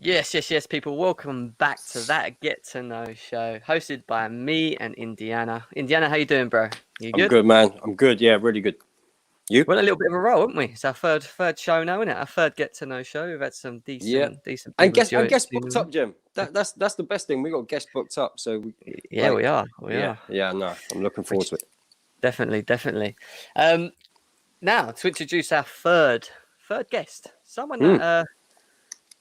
Yes, people. Welcome back to that Get to Know show, hosted by me and Indiana. Indiana, how you doing, bro? You I'm good? good, man. I'm good. Yeah, really good. You? We're on a little bit of a roll, haven't we? It's our third show now, isn't it? Our third Get to Know show. We've had some Yeah. decent And people guest booked tuning in. up, Jim. That's the best thing. We got guest booked up. So Yeah, like, we are. We yeah, are. yeah. No, I'm looking forward Which to it. definitely. Um, Now to introduce our third guest, someone that Mm.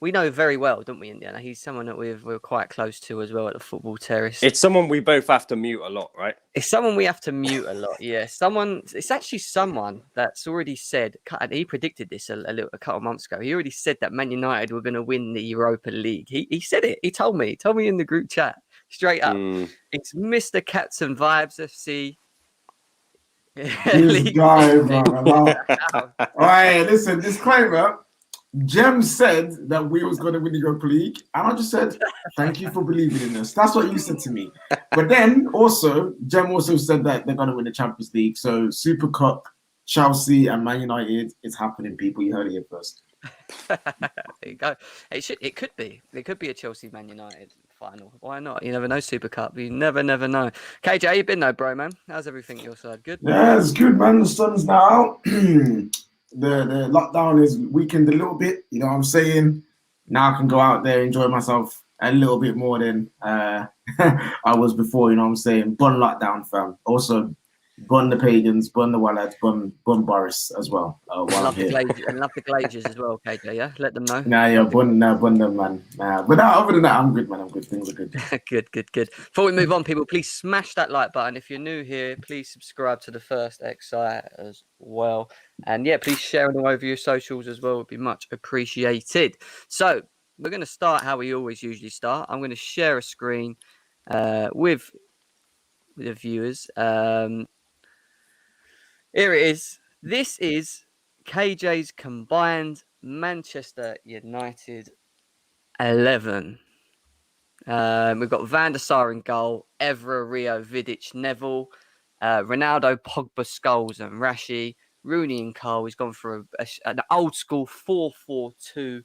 we know very well, don't we, Indiana? He's someone that we're quite close to as well at the football terrace. It's someone we both have to mute a lot, right? It's someone we have to mute a lot. Yeah, it's actually someone that's already said, and he predicted this a couple of months ago. He already said that Man United were going to win the Europa League. He said it. He told me in the group chat straight up. Mm. It's Mr. Captain Vibes FC. This guy, bro. All right, listen, disclaimer. Jem said that we was going to win the Europa League, and I just said, thank you for believing in us. That's what you said to me. But then also, Jem also said that they're going to win the Champions League. So Super Cup, Chelsea and Man United is happening, people. You heard it here first. There you go. It could be a Chelsea Man United final. Why not? You never know. Super Cup. You never know. KJ, how you been though, bro, man? How's everything your side? Good? Yeah, it's good, man. The sun's now out. The lockdown is weakened a little bit. You know what I'm saying? Now I can go out there, enjoy myself a little bit more than I was before. You know what I'm saying? Bun lockdown, fam. Also, bun the pagans, bun the Wallads, bun Boris as well. Love the Glazers as well, KJ. Yeah, let them know. Nah, yeah, bun them, man. But other than that, I'm good, man. I'm good. Things are good. Good. Before we move on, people, please smash that like button. If you're new here, please subscribe to the First XI as well. And yeah, please share it all over your socials as well. It would be much appreciated. So we're going to start how we always usually start. I'm going to share a screen with the viewers. Here it is. This is KJ's combined Manchester United 11. We've got Van der Sar in goal, Evra, Rio, Vidic, Neville, Ronaldo, Pogba, Scholes, and Rashi. Rooney and Cole. He's gone for an old school 4-4-2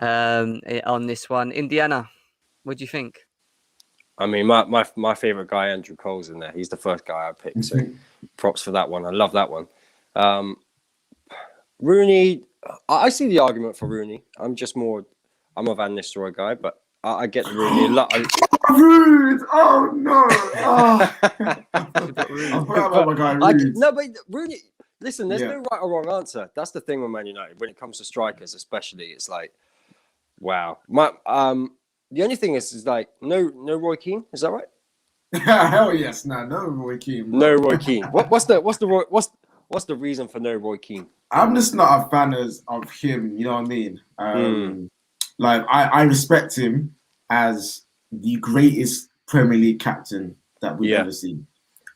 on this one. Indiana, what do you think? I mean, my favorite guy, Andrew Cole's in there. He's the first guy I picked. So props for that one. I love that one. Rooney, I see the argument for Rooney. I'm a Van Nistelrooy guy, but I get the Rooney a lot. Rude! Oh no! Oh. I forgot about my guy Rude. No, but Rooney. Listen, there's no right or wrong answer. That's the thing with Man United. When it comes to strikers, especially, it's like, wow. The only thing is like no Roy Keane. Is that right? Hell yes, no Roy Keane. Bro. No Roy Keane. What's the reason for no Roy Keane? I'm just not a fan of him. You know what I mean? Like I respect him as the greatest Premier League captain that we've ever seen,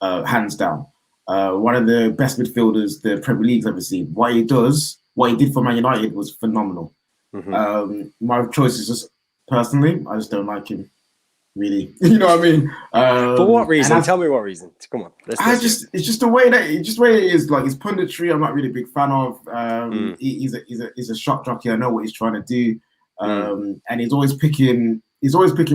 hands down. One of the best midfielders the Premier League's ever seen. What he did for Man United was phenomenal. My choice is just personally, I just don't like him. Really, you know what I mean? For what reason? Tell me what reason. Come on. It's just the way it is. Like his punditry, I'm not really a big fan of. He's a shock jockey. I know what he's trying to do, and he's always picking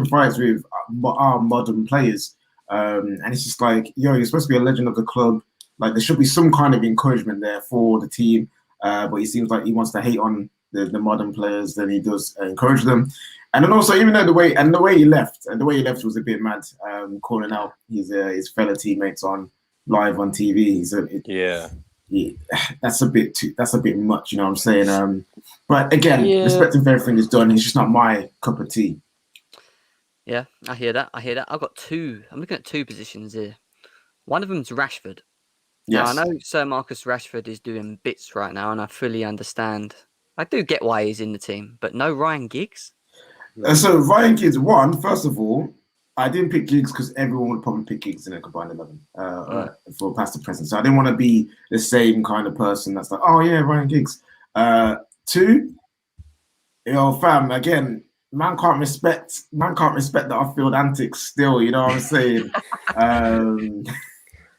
fights with our modern players. And it's just like, you're supposed to be a legend of the club. Like there should be some kind of encouragement there for the team. But he seems like he wants to hate on the modern players than he does encourage them. And then also, even though the way he left was a bit mad, calling out his fellow teammates live on TV. That's a bit much, you know what I'm saying? But again, respecting for everything he's done, he's just not my cup of tea. Yeah, I hear that. I've got two. I'm looking at two positions here. One of them's Rashford. Yes. Now, I know Sir Marcus Rashford is doing bits right now, and I fully understand. I do get why he's in the team, but no Ryan Giggs. So Ryan Giggs, first of all, I didn't pick Giggs because everyone would probably pick Giggs in a combined 11 for past the present. So I didn't want to be the same kind of person that's like, oh yeah, Ryan Giggs. Two, fam, again, man can't respect the off-field antics still, you know what I'm saying?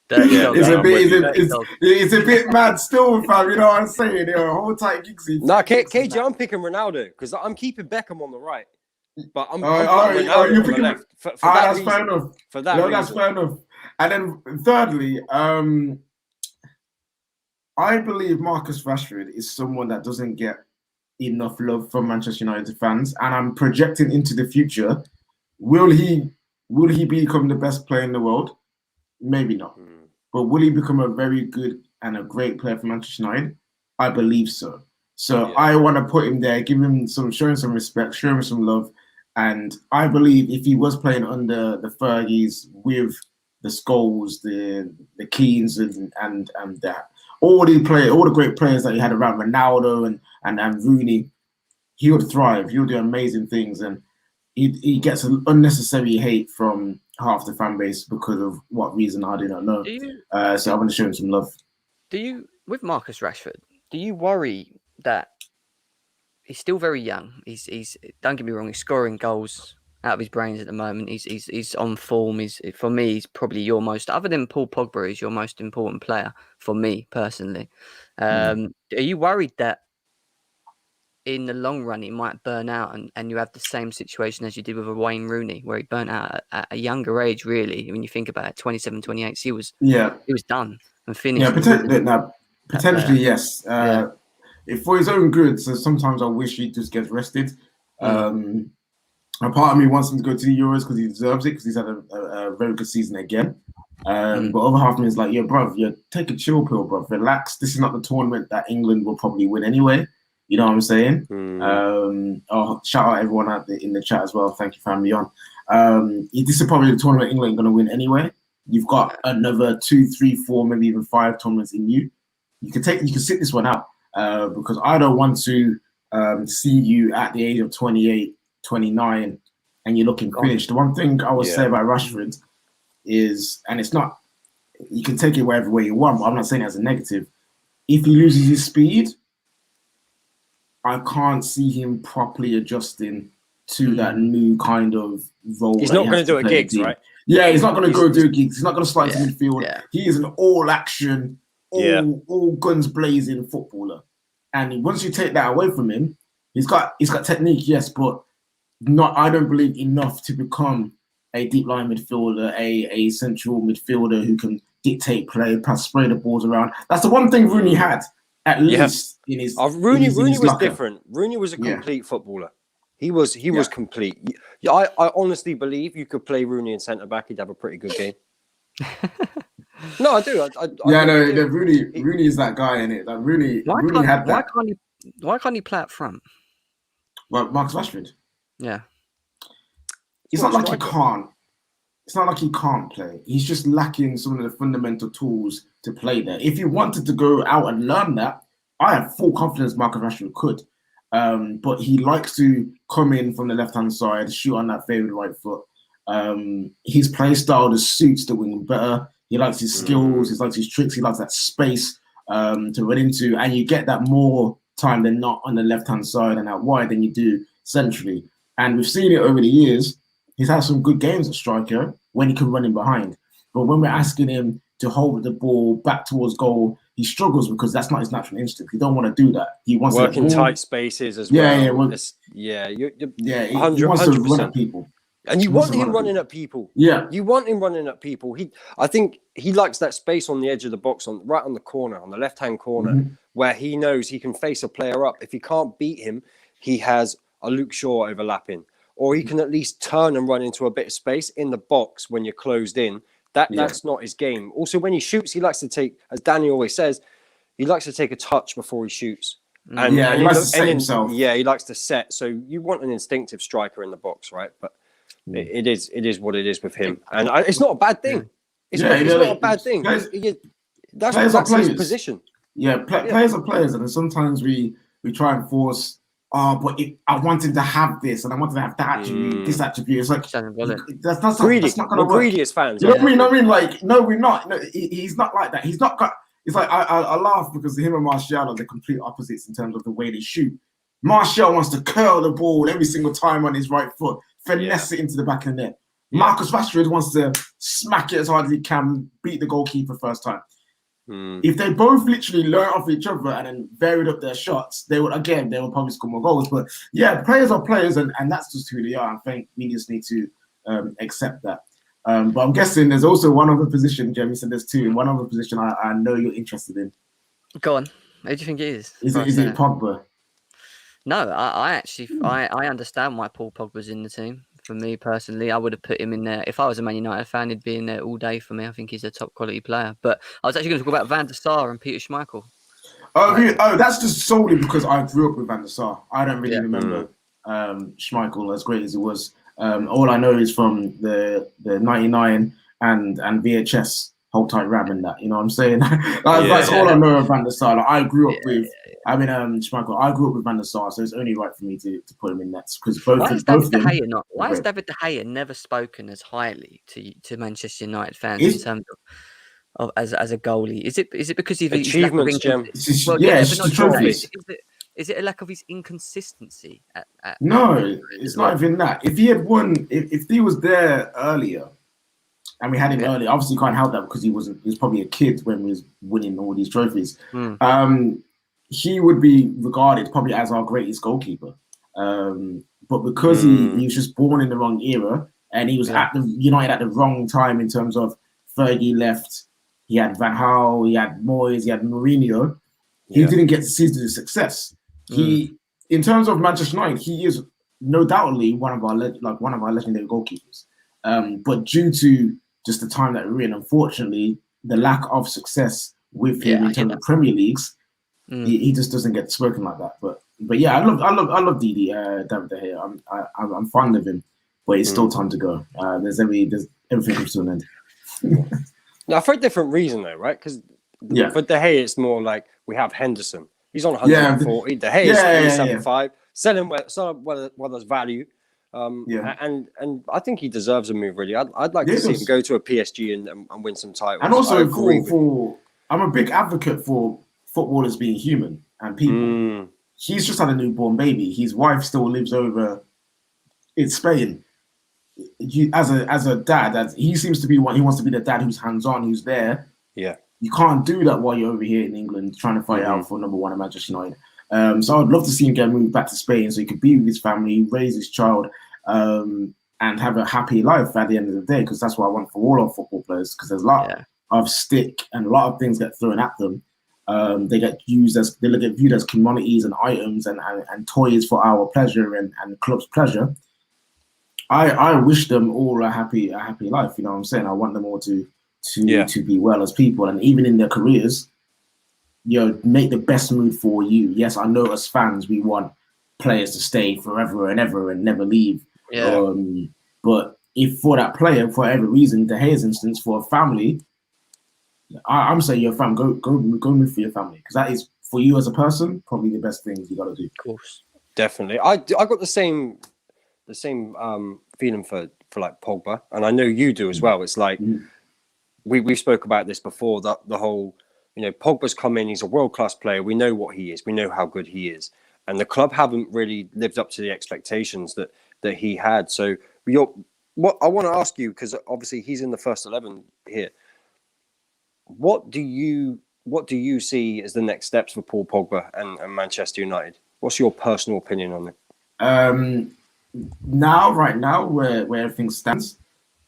Dirty dog. It's no, a I'm bit, with you. it's a bit mad still, fam. You know what I'm saying? Hold tight, Giggsy. No, KJ, I'm picking Ronaldo because I'm keeping Beckham on the right, but I'm putting you're Ronaldo on the picking- left for that that's reason. fair enough. For that No, reason. that's fair enough. And then thirdly, I believe Marcus Rashford is someone that doesn't get enough love from Manchester United fans, and I'm projecting into the future. Will he become the best player in the world? Maybe not. But will he become a very good and a great player for Manchester United? I believe so. So I want to put him there, show him some respect, show him some love. And I believe if he was playing under the Fergies with the Scholes, the Keanes, and that all the great players that he had around Ronaldo and Rooney, he would thrive. He would do amazing things, and he gets an unnecessary hate from half the fan base because of what reason I do not know. So I want to show him some love. With Marcus Rashford, do you worry that he's still very young? He's don't get me wrong, he's scoring goals out of his brains at the moment. He's on form. For me, he's probably your most, other than Paul Pogba, is your most important player for me personally. Are you worried that in the long run he might burn out and you have the same situation as you did with a Wayne Rooney, where he burnt out at a younger age, really? When you think about it, 27, 28, he was done and finished. Yeah, potentially, yes. If for his own good, so sometimes I wish he just gets rested. A part of me wants him to go to the Euros because he deserves it, because he's had a very good season again. But other half of me is like, take a chill pill, bruv. Relax. This is not the tournament that England will probably win anyway. You know what I'm saying? Shout out everyone out in the chat as well. Thank you for having me on. This is probably the tournament England are going to win anyway. You've got another 2, 3, 4, maybe even 5 tournaments in you. You can sit this one out because I don't want to see you at the age of 28, 29, and you're looking finished. The one thing I would say about Rashford is, and it's not, you can take it wherever way you want, but I'm not saying it as a negative. If he loses his speed, I can't see him properly adjusting to that new kind of role. He's not going to do a gigs, right? Yeah, he's not going to go do gigs. He's not going to slide to midfield. Yeah. He is an all-action, all guns blazing footballer. And once you take that away from him, he's got technique, yes, but not, I don't believe, enough to become a deep line midfielder, a central midfielder who can dictate play, spray the balls around. That's the one thing Rooney had, at least in his. Rooney was different. Rooney was a complete footballer. He was complete. I honestly believe you could play Rooney in centre back. He'd have a pretty good game. No, I do. Rooney is that guy, innit? Like Rooney had that. Why can't he play up front? Well, Marcus Rashford. Yeah. It's not like he can't. It's not like he can't play. He's just lacking some of the fundamental tools to play there. If he wanted to go out and learn that, I have full confidence Marcus Rashford could. But he likes to come in from the left-hand side, shoot on that favourite right foot. His play style just suits the wing better. He likes his skills, he likes his tricks, he likes that space to run into. And you get that more time than not on the left-hand side and out wide than you do centrally. And we've seen it over the years. He's had some good games at striker when he can run in behind. But when we're asking him to hold the ball back towards goal, he struggles because that's not his natural instinct. He don't want to do that. He wants to work in tight spaces as well. He 100%. wants to run at people. And you want him running at people. Yeah. You want him running at people. I think he likes that space on the edge of the box, right on the corner, on the left-hand corner, where he knows he can face a player up. If he can't beat him, he has a Luke Shaw overlapping. Or he can at least turn and run into a bit of space in the box when you're closed in. That's not his game. Also, when he shoots, he likes to take, as Danny always says, he likes to take a touch before he shoots. And he likes to set himself. Yeah, he likes to set. So you want an instinctive striker in the box, right? But it is what it is with him. And it's not a bad thing. It's not a bad thing. That's his position. Yeah, players are players. And sometimes we try and force, but I wanted to have this and I wanted to have that attribute, this attribute. It's like, that's not going to work. Greedy as fans. You know what I mean? Like, no, we're not. No, he's not like that. He's not got, it's like, I laugh because him and Martial are the complete opposites in terms of the way they shoot. Martial wants to curl the ball every single time on his right foot, finesse it into the back of the net. Marcus Rashford wants to smack it as hard as he can, beat the goalkeeper first time. If they both literally learn off each other and then varied up their shots, they would probably score more goals. But yeah, players are players, and that's just who they are. I think we just need to accept that. But I'm guessing there's also one other position, Jeremy said there's two, and one other position I know you're interested in. Go on. Who do you think it is? Is it Pogba? No, I actually I understand why Paul Pogba's in the team. For me personally, I would have put him in there. If I was a Man United fan, he'd be in there all day for me. I think he's a top quality player. But I was actually going to talk about Van der Sar and Peter Schmeichel. That's just solely because I grew up with Van der Sar. I don't really remember Schmeichel as great as he was. All I know is from the 99 and VHS Hold Tight Ram and that. You know what I'm saying? That's all I know of Van der Sar. Like, I grew up with. Schmeichel. I grew up with Van der Sar, so it's only right for me to put him in nets because Why has David De Gea never spoken as highly to Manchester United fans in terms of as a goalie? Is it because of his achievements, Jim? It's the trophies. Is it a lack of his inconsistency? No, it's not even that. If he had won, if he was there earlier, and we had him earlier, obviously you can't help that because he was probably a kid when we was winning all these trophies. He would be regarded probably as our greatest goalkeeper. But because he was just born in the wrong era and he was at the United at the wrong time in terms of Fergie left, he had Van Gaal, he had Moyes, he had Mourinho, he didn't get to see the success. In terms of Manchester United, he is no doubtly one of our legendary goalkeepers. But due to just the time that we're in, unfortunately, the lack of success with him in terms of Premier Leagues, he just doesn't get spoken like that. But yeah, I love David De Gea. I'm fond of him, but it's still time to go. There's everything comes to an end. Now for a different reason though, right? Because for De Gea, it's more like we have Henderson. He's on 140. De Gea is 75. Sell him where there's value. And I think he deserves a move. Really, I'd like to see him go to a PSG and win some titles. And also I'm a big advocate for footballers being human and people. He's just had a newborn baby. His wife still lives over in Spain. As a dad, he seems to be he wants to be the dad who's hands-on, who's there. Yeah. You can't do that while you're over here in England trying to fight out for number one at Manchester United. So I'd love to see him get moved back to Spain so he could be with his family, raise his child, and have a happy life at the end of the day, because that's what I want for all our football players, because there's a lot of stick and a lot of things get thrown at them. They get viewed as commodities and items and toys for our pleasure and the club's pleasure. I wish them all a happy life. You know what I'm saying? I want them all to be well as people, and even in their careers, make the best move for you. Yes, I know as fans we want players to stay forever and ever and never leave. Yeah. But if for that player, for every reason, De Gea's instance, for a family, I'm saying your fam, go move for your family, because that is for you as a person probably the best things you got to do. Of course, definitely. I got the same feeling for like Pogba, and I know you do as well. It's like we spoke about this before. The whole, Pogba's come in. He's a world class player. We know what he is. We know how good he is, and the club haven't really lived up to the expectations that he had. So what I want to ask you, because obviously he's in the first 11 here. What do you see as the next steps for Paul Pogba and Manchester United? What's your personal opinion on it? Right now, where everything stands,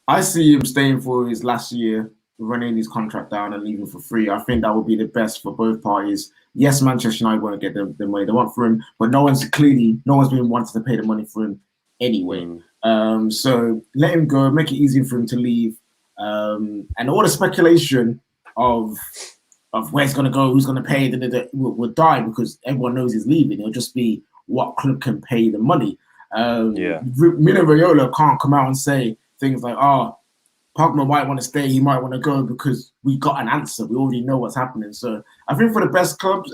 I see him staying for his last year, running his contract down and leaving for free. I think that would be the best for both parties. Yes, Manchester United won't get the money they want for him, but no one's been wanting to pay the money for him anyway. So let him go, make it easy for him to leave. And all the speculation of where he's going to go, who's going to pay, will die, because everyone knows he's leaving. It'll just be what club can pay the money. Mino Raiola can't come out and say things like, Pogba might want to stay, he might want to go, because we got an answer. We already know what's happening. So I think for the best clubs,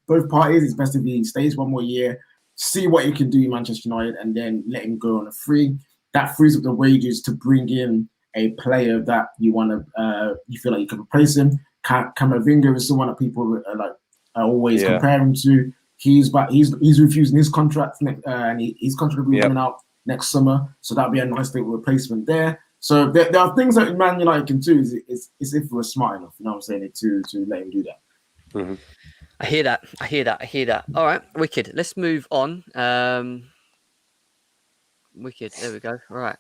both parties, it's best if he stays one more year, see what he can do in Manchester United, and then let him go on a free. That frees up the wages to bring in a player that you want to, you feel like you can replace him. Camavinga is someone that people always compare him to. He's refusing his contract, and his contract will be running out next summer. So that'd be a nice little replacement there. So there are things that Man United can do is if we're smart enough, you know what I'm saying, to let him do that. Mm-hmm. I hear that. All right, wicked. Let's move on. Wicked. There we go. All right.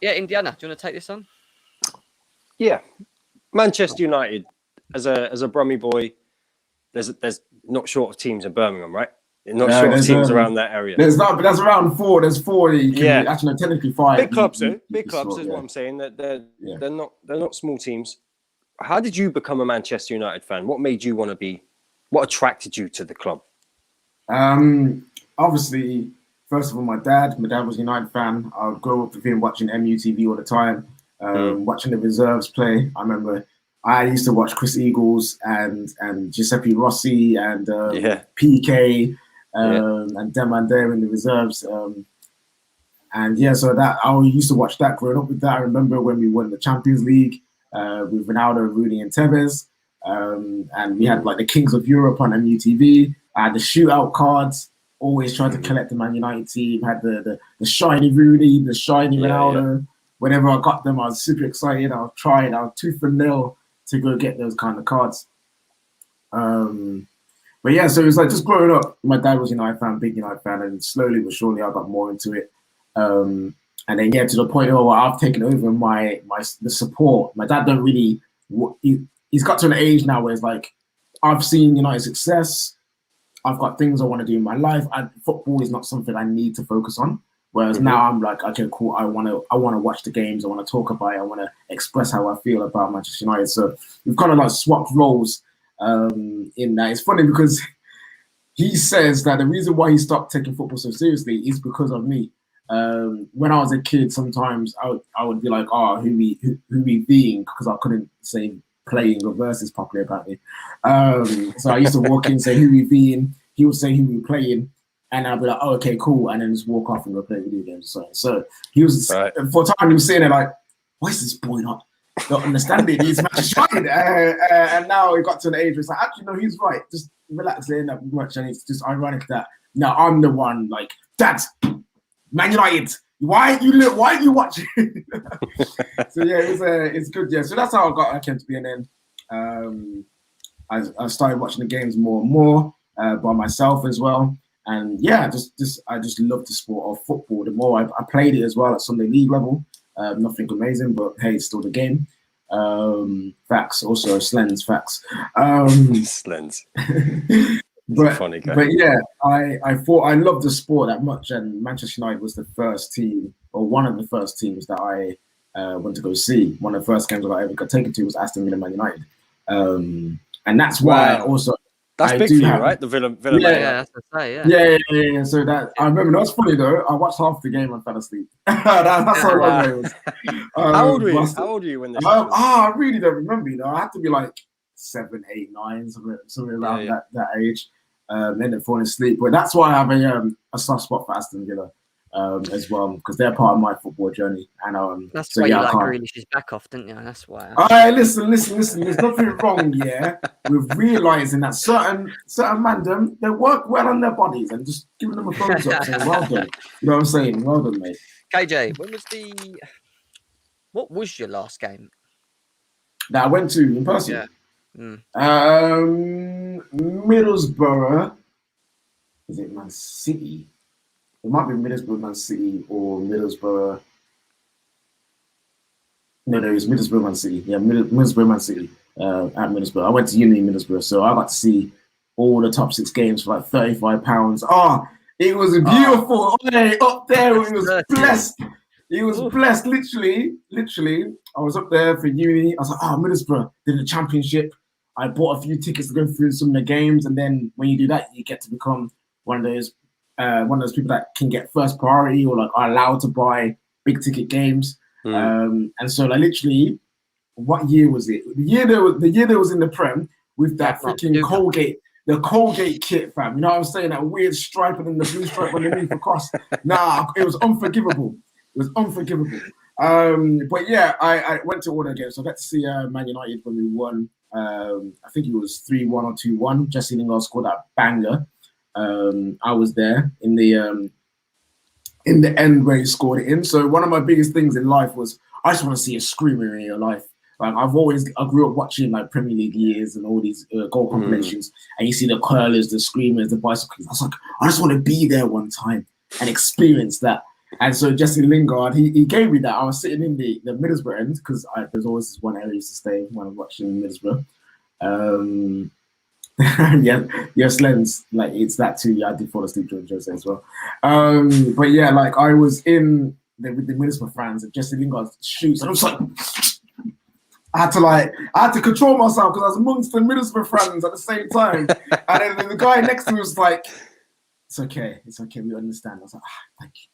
Yeah, Indiana, do you want to take this on? Yeah, Manchester United as a Brummie boy. There's not short of teams in Birmingham, right? Not short of teams around that area. There's around 4. There's 4. That you can actually, no, technically 5. Big clubs, though. Big clubs is what I'm saying. That they're not small teams. How did you become a Manchester United fan? What made you want to be? What attracted you to the club? Obviously, first of all, my dad was a United fan. I would grow up with him watching MUTV all the time, watching the reserves play. I remember I used to watch Chris Eagles and Giuseppe Rossi and PK and them there in the reserves. So that I used to watch that growing up with that. I remember when we won the Champions League with Ronaldo, Rooney, and Tevez, and we had like the Kings of Europe on MUTV. I had the shootout cards. Always tried to collect the Man United team. Had the shiny Rooney, the shiny Ronaldo. Yeah. Whenever I got them, I was super excited. I was trying. I was tooth and nail to go get those kind of cards. But yeah, so it was like just growing up. My dad was a United fan, big United fan, and slowly but surely I got more into it. And then to the point where I've taken over the support. My dad don't really. He's got to an age now where it's like I've seen United success. I've got things I want to do in my life. Football is not something I need to focus on. Whereas now I'm like, okay, cool. I want to watch the games. I want to talk about it. I want to express how I feel about Manchester United. So we've kind of like swapped roles in that. It's funny because he says that the reason why he stopped taking football so seriously is because of me. When I was a kid, sometimes I would be like, who we being, because I couldn't say playing or verses properly apparently. So I used to walk in and say who we being. He would say who we playing. And I'd be like, oh, okay, cool. And then just walk off and go play video games. So he was, for a time, he was saying it like, why is this boy not understanding? He's Manchester United. And now he got to an age where it's like, actually, no, he's right. Just relax, laying up much. And it's just ironic that now I'm the one like, Dad, Man United. Why are you watching? So yeah, it's good. Yeah, so that's how I came to be. And then I started watching the games more and more by myself as well. And yeah, I just love the sport of football. The more I played it as well at Sunday League level, nothing amazing, but hey, it's still the game. Facts, also Slens facts. Slens. But, funny guy. But yeah, I thought I loved the sport that much, and Manchester United was the first team, or one of the first teams that I went to go see. One of the first games that I ever got taken to was Aston Villa Man United, and that's why also. That's big for you, right? The Villa. Yeah, that's what I say. Yeah. So that I remember. That's funny though. I watched half the game and fell asleep. That's how long it was. How old were you? How old were you when this happened? I really don't remember. I had to be like 7, 8, 9, something around that age. Ended up falling asleep. But that's why I have a soft spot for Aston Villa as well, because they're part of my football journey. And that's why you like Grealish's back off, didn't you? That's why. Listen. There's nothing wrong, with realizing that certain mandem, they work well on their bodies, and just giving them a thumbs up, saying, well done. You know what I'm saying? Well done, mate. KJ, what was your last game that I went to in person? Yeah. Middlesbrough. Is it Man City? It might be Middlesbrough, Man City, or Middlesbrough. No, it's Middlesbrough, Man City. Yeah, Middlesbrough, Man City. At Middlesbrough, I went to uni in Middlesbrough, so I got to see all the top 6 games for like £35. It was beautiful. Up there, it was blessed. It was blessed. Literally. I was up there for uni. I was like, Middlesbrough did the championship. I bought a few tickets to go through some of the games, and then when you do that, you get to become one of those people that can get first priority or like are allowed to buy big ticket games. And so like literally, what year was it? The year there was in the Prem with that freaking Colgate, the Colgate kit, fam. You know what I'm saying? That weird stripe and then the blue stripe underneath across. Nah, it was unforgivable. But yeah, I went to all the games. So I got to see Man United when we won. I think it was 3-1 or 2-1. Jesse Lingard scored that banger. I was there in the in the end where he scored it in. So one of my biggest things in life was I just want to see a screamer in your life. Like I grew up watching like Premier League years and all these goal compilations, and you see the curlers, the screamers, the bicycles. I was like, I just want to be there one time and experience that. And so Jesse Lingard, he gave me that. I was sitting in the Middlesbrough end because there's always this one area to stay when I'm watching Middlesbrough. Yes, Lens, like it's that too. Yeah, I did fall asleep during Jose as well. But yeah, like I was in with the Middlesbrough fans and Jesse Lingard shoots, and I was like, I had to control myself because I was amongst the Middlesbrough fans at the same time, and then the guy next to me was like, it's okay, we understand. I was like, thank you.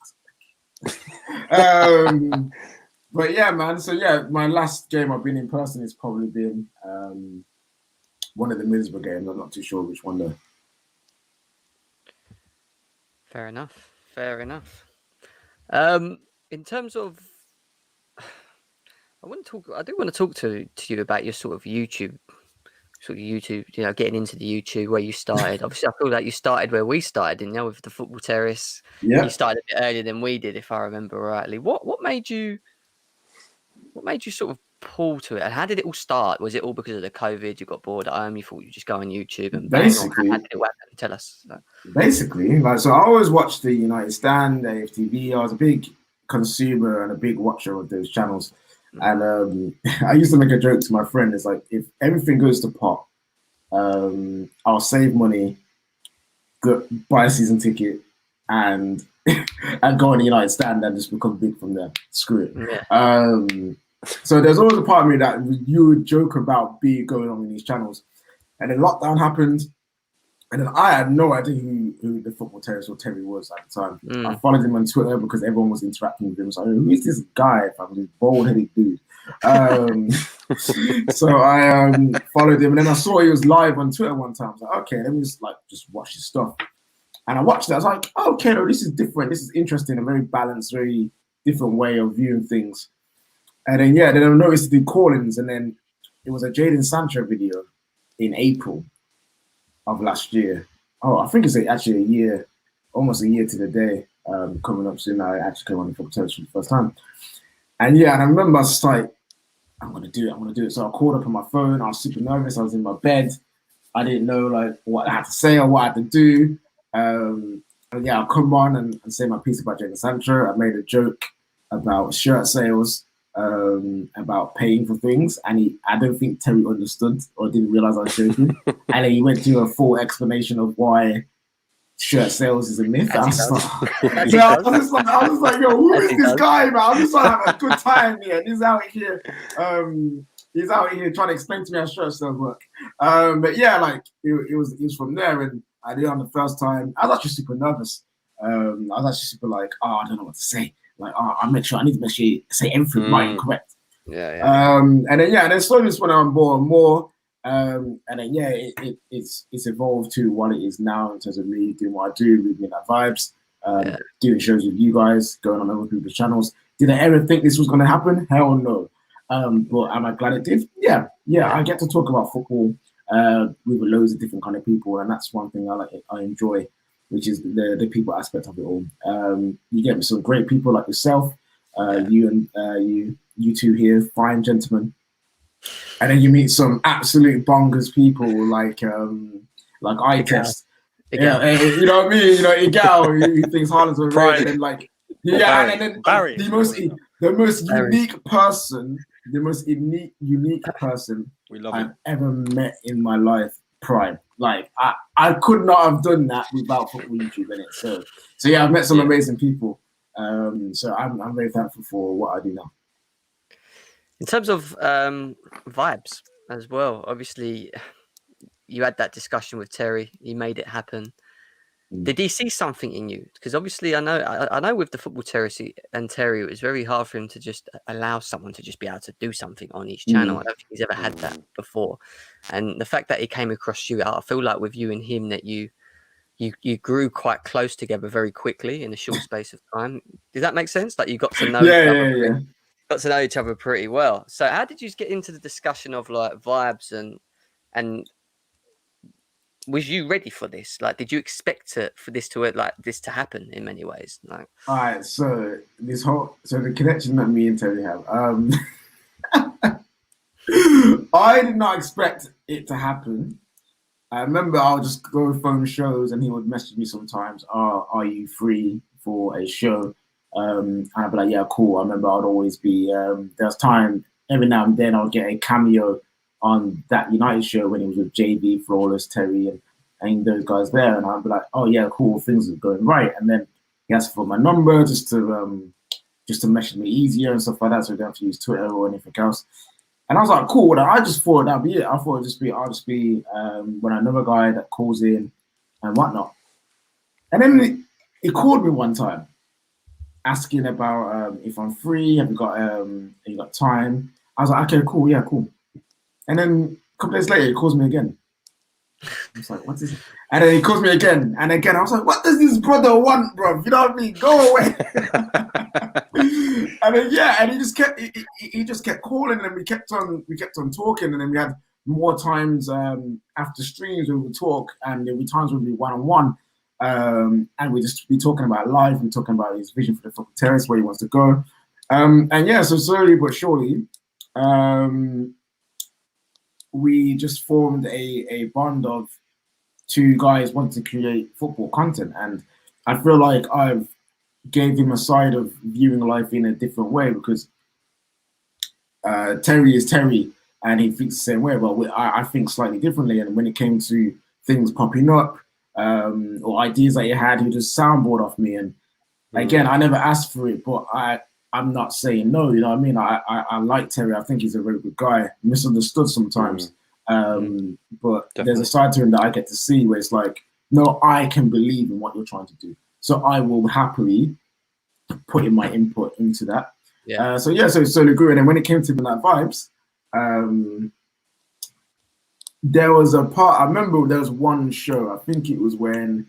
But yeah, man. So yeah, my last game I've been in person has probably been one of the Middlesbrough games. I'm not too sure which one though. Fair enough. In terms of, I do want to talk to you about your sort of YouTube, getting into the YouTube where you started. Obviously, I feel like you started where we started, didn't you, with the Football Terrace? Yeah. You started a bit earlier than we did, if I remember rightly. What made you sort of pull to it, and how did it all start? Was it all because of the COVID? You got bored at home, you thought you just go on YouTube and bang, basically, how did it happen? Tell us. Basically, like, so I always watched the United Stand, AFTV. I was a big consumer and a big watcher of those channels. And I used to make a joke to my friend. It's like, if everything goes to pot, I'll save money, buy a season ticket, and go on the United Stand and just become big from there. Screw it. Yeah. So there's always a part of me that you would joke about going on in these channels. And then lockdown happened. And then I had no idea who the Football Terrace or Terry was at the time. I followed him on Twitter because everyone was interacting with him. So who is this guy? From this bald-headed dude. So I followed him, and then I saw he was live on Twitter one time. I was like, okay, let me just watch his stuff. And I watched it. I was like, okay, no, this is different. This is interesting. A very balanced, very different way of viewing things. And then then I noticed the call-ins, and then it was a Jadon Sancho video in April of last year. I think it's actually almost a year to the day coming up soon. I actually came on the Football Terrace for the first time. And I remember I was just like, I'm going to do it. So I called up on my phone. I was super nervous. I was in my bed. I didn't know like what I had to say or what I had to do. I'll come on and say my piece about Jadon Sancho. I made a joke about shirt sales, about paying for things, and I don't think Terry understood or didn't realize I was joking. And then he went through a full explanation of why shirt sales is a myth. I was just like, yo, who is this guy, man? I'm just trying to have a good time here. He's out here trying to explain to me how shirt sales work. But yeah, like it was from there, and I did it on the first time. I was actually super nervous. I was actually super like, I don't know what to say. Like, I need to make sure you say everything right and correct. And then slowly just went on more and more. And then it's evolved to what it is now in terms of me doing what I do, reading that vibes, doing shows with you guys, going on other people's channels. Did I ever think this was going to happen? Hell no. But am I glad it did? Yeah. I get to talk about football with loads of different kind of people, and that's one thing I enjoy, which is the people aspect of it all. You get some great people like yourself, you two here, fine gentlemen, and then you meet some absolute bongers people like I test. Yeah, you know what I mean? You know, Igal, who thinks Haaland's overrated, and like and then Barry. the most unique person I've ever met in my life. Prime. Like I could not have done that without football YouTube in it. So yeah, I've met some amazing people. So I'm very thankful for what I do now. In terms of vibes as well, obviously you had that discussion with Terry. You made it happen. Did he see something in you? Because obviously I know with the Football Terrace and Terry, it was very hard for him to just allow someone to just be able to do something on each channel. I don't think he's ever had that before. And the fact that he came across you, I feel like with you and him that you grew quite close together very quickly in a short space of time. Does that make sense? Like you got to know each other. Got to know each other pretty well. So how did you get into the discussion of like vibes and was you ready for this? Like, did you expect for this to happen in many ways? Like, All right, so the connection that me and Terry have. I did not expect it to happen. I remember I would just go phone shows and he would message me sometimes, are you free for a show? And I'd be like, yeah, cool. I remember I'd always be, there's time, every now and then I would get a cameo on that United show when it was with JB, Flawless, Terry, and those guys there. And I'd be like, oh yeah, cool, things are going right. And then he asked for my number just to message me easier and stuff like that, so I don't have to use Twitter or anything else. And I was like, cool. I just thought that'd be it. I thought I'll just be when another guy that calls in and whatnot. And then he called me one time, asking about if I'm free. Have you got time? I was like, okay, cool, yeah, cool. And then a couple days later, he calls me again. I was like, what's this? And then he calls me again and again. I was like, what does this brother want, bro? You know what I mean? Go away. And then and he just kept calling, and we kept on talking, and then we had more times after streams where we would talk, and there would be times when we one on one, and we just be talking about life, we're talking about his vision for the fucking Terrace, where he wants to go, so slowly but surely, we just formed a bond of two guys wanting to create football content, and I feel like I've gave him a side of viewing life in a different way, because Terry is Terry and he thinks the same way. But I think slightly differently. And when it came to things popping up or ideas that he had, he would just soundboard off me. And again, I never asked for it, but I'm not saying no. You know what I mean? I like Terry. I think he's a very good guy. Misunderstood sometimes. But definitely, there's a side to him that I get to see where it's like, no, I can believe in what you're trying to do. So I will happily put in my input into that. So it slowly grew. And then when it came to Midnight Vibes, there was a part, I remember there was one show, I think it was when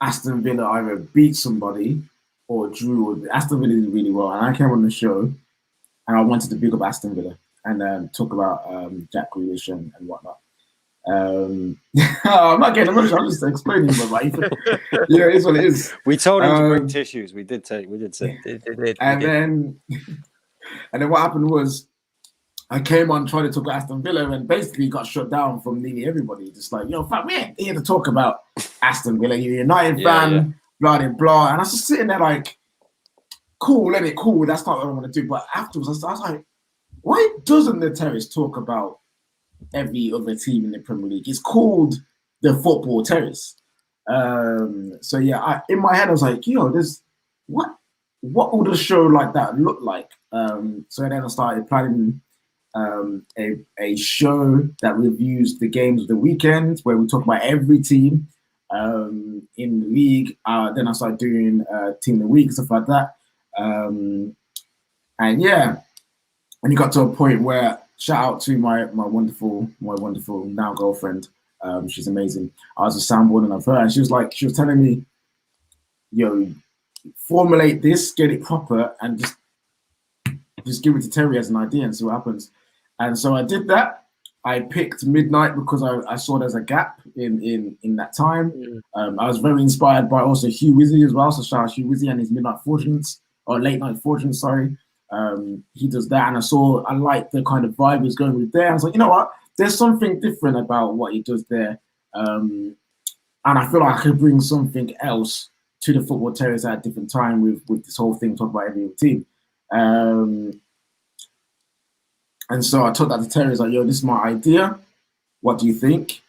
Aston Villa either beat somebody or drew, or Aston Villa did really well. And I came on the show and I wanted to big up Aston Villa and talk about Jack Grealish and whatnot. I'm not getting emotional. I'm just explaining, but it's what it is. We told him to bring tissues. We did say. And then what happened was, I came on trying to talk about Aston Villa and basically got shut down from nearly everybody. Just like, fuck, we ain't here to talk about Aston Villa. You're a United fan, blah blah blah. And I was just sitting there like, cool, let it cool. That's not what I want to do. But afterwards, I was like, why doesn't the Terrace talk about every other team in the Premier League? It's called the Football Terrace. In my head I was like, there's what would a show like that look like? So then I started planning a show that reviews the games of the weekend, where we talk about every team in the league. Then I started doing Team of the Week, stuff like that. And it got to a point where, shout out to my wonderful now girlfriend. She's amazing. I was a soundboarding of her, and she was telling me, formulate this, get it proper, and just give it to Terry as an idea and see what happens. And so I did that. I picked Midnight because I saw there's a gap in that time. I was very inspired by also Hugh Wizzy as well. So shout out Hugh Wizzy and his Midnight Fortunes, or Late Night Fortunes, sorry. He does that, and I like the kind of vibe he's going with there. I was like, you know what? There's something different about what he does there. And I feel like I could bring something else to the Football Terrace at a different time with this whole thing, talk about every team. And so I took that to Terry. I was like, this is my idea. What do you think?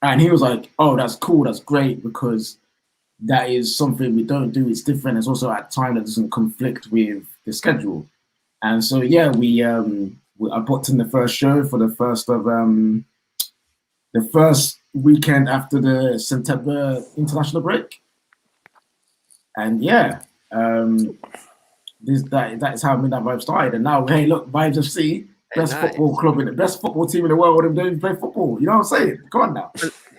And he was like, oh, that's cool. That's great, because that is something we don't do. It's different. It's also at a time that doesn't conflict with the schedule. And so, I booked in the first show for the first weekend after the September international break. And that is how Midnight Vibes started. And now, hey, look, Vibes FC, best football club in the best football team in the world. What they play football. You know what I'm saying? Come on now.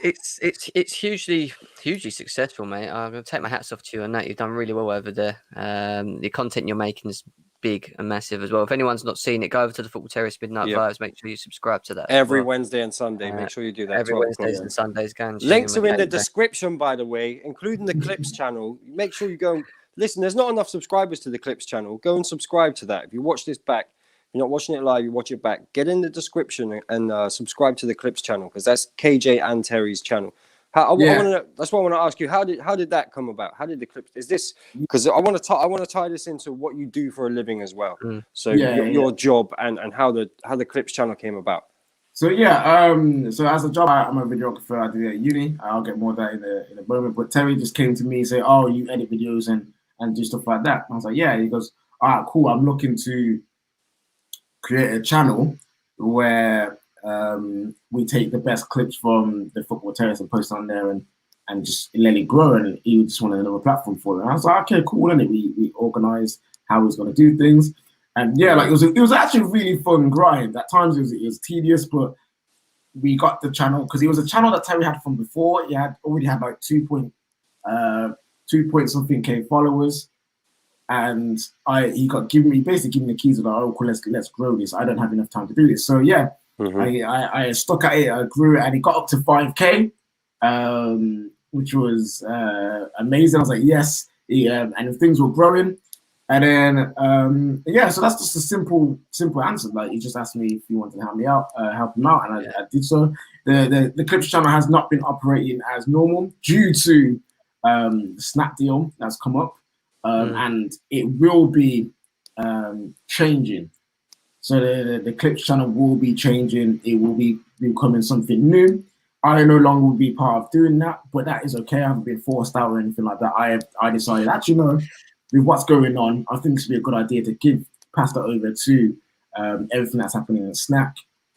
It's hugely successful, mate. I'm gonna take my hats off to you on that. You've done really well over there. The content you're making is big and massive as well. If anyone's not seen it, go over to the Football Terrace Midnight Vibes. Make sure you subscribe to that every Wednesday and Sunday. Make sure you do that. Every Wednesdays and Sundays. Links are in the description, by the way, including the Clips channel. Make sure you go and listen. There's not enough subscribers to the Clips channel. Go and subscribe to that. If you watch this back, you're not watching it live, you watch it back. Get in the description and subscribe to the Clips channel, because that's KJ and Terry's channel. That's what I want to ask you. How did that come about? How did the Clips? Is this because I want to tie this into what you do for a living as well. So your job and how the Clips channel came about. So so as a job, I'm a videographer. I do it at uni. I'll get more of that in a moment. But Terry just came to me and said, "Oh, you edit videos and do stuff like that." And I was like, "Yeah." He goes, "All right, cool. I'm looking to create a channel where we take the best clips from the Football Terrace and post on there and just let it grow." And he just wanted another platform for it. And I was like, "Okay, cool." And we organized how he was going to do things. And it was actually a really fun grind. At times it was tedious, but we got the channel because it was a channel that Terry had from before. He already had like 2 point something K followers, and he basically given me the keys of like, "Oh, cool, let's grow this. I don't have enough time to do this." So I stuck at it. I grew it, and it got up to 5K, which was amazing. I was like, yes, and things were growing. And then, so that's just a simple answer. Like, he just asked me if he wanted to help him out, and I did so. The Clips channel has not been operating as normal due to the Snap deal that's come up, and it will be changing. So the Clips channel will be changing. It will be becoming something new. I no longer will be part of doing that, but that is okay. I haven't been forced out or anything like that. I decided, actually, no. With what's going on, I think it's be a good idea to pass that over to everything that's happening in Snack.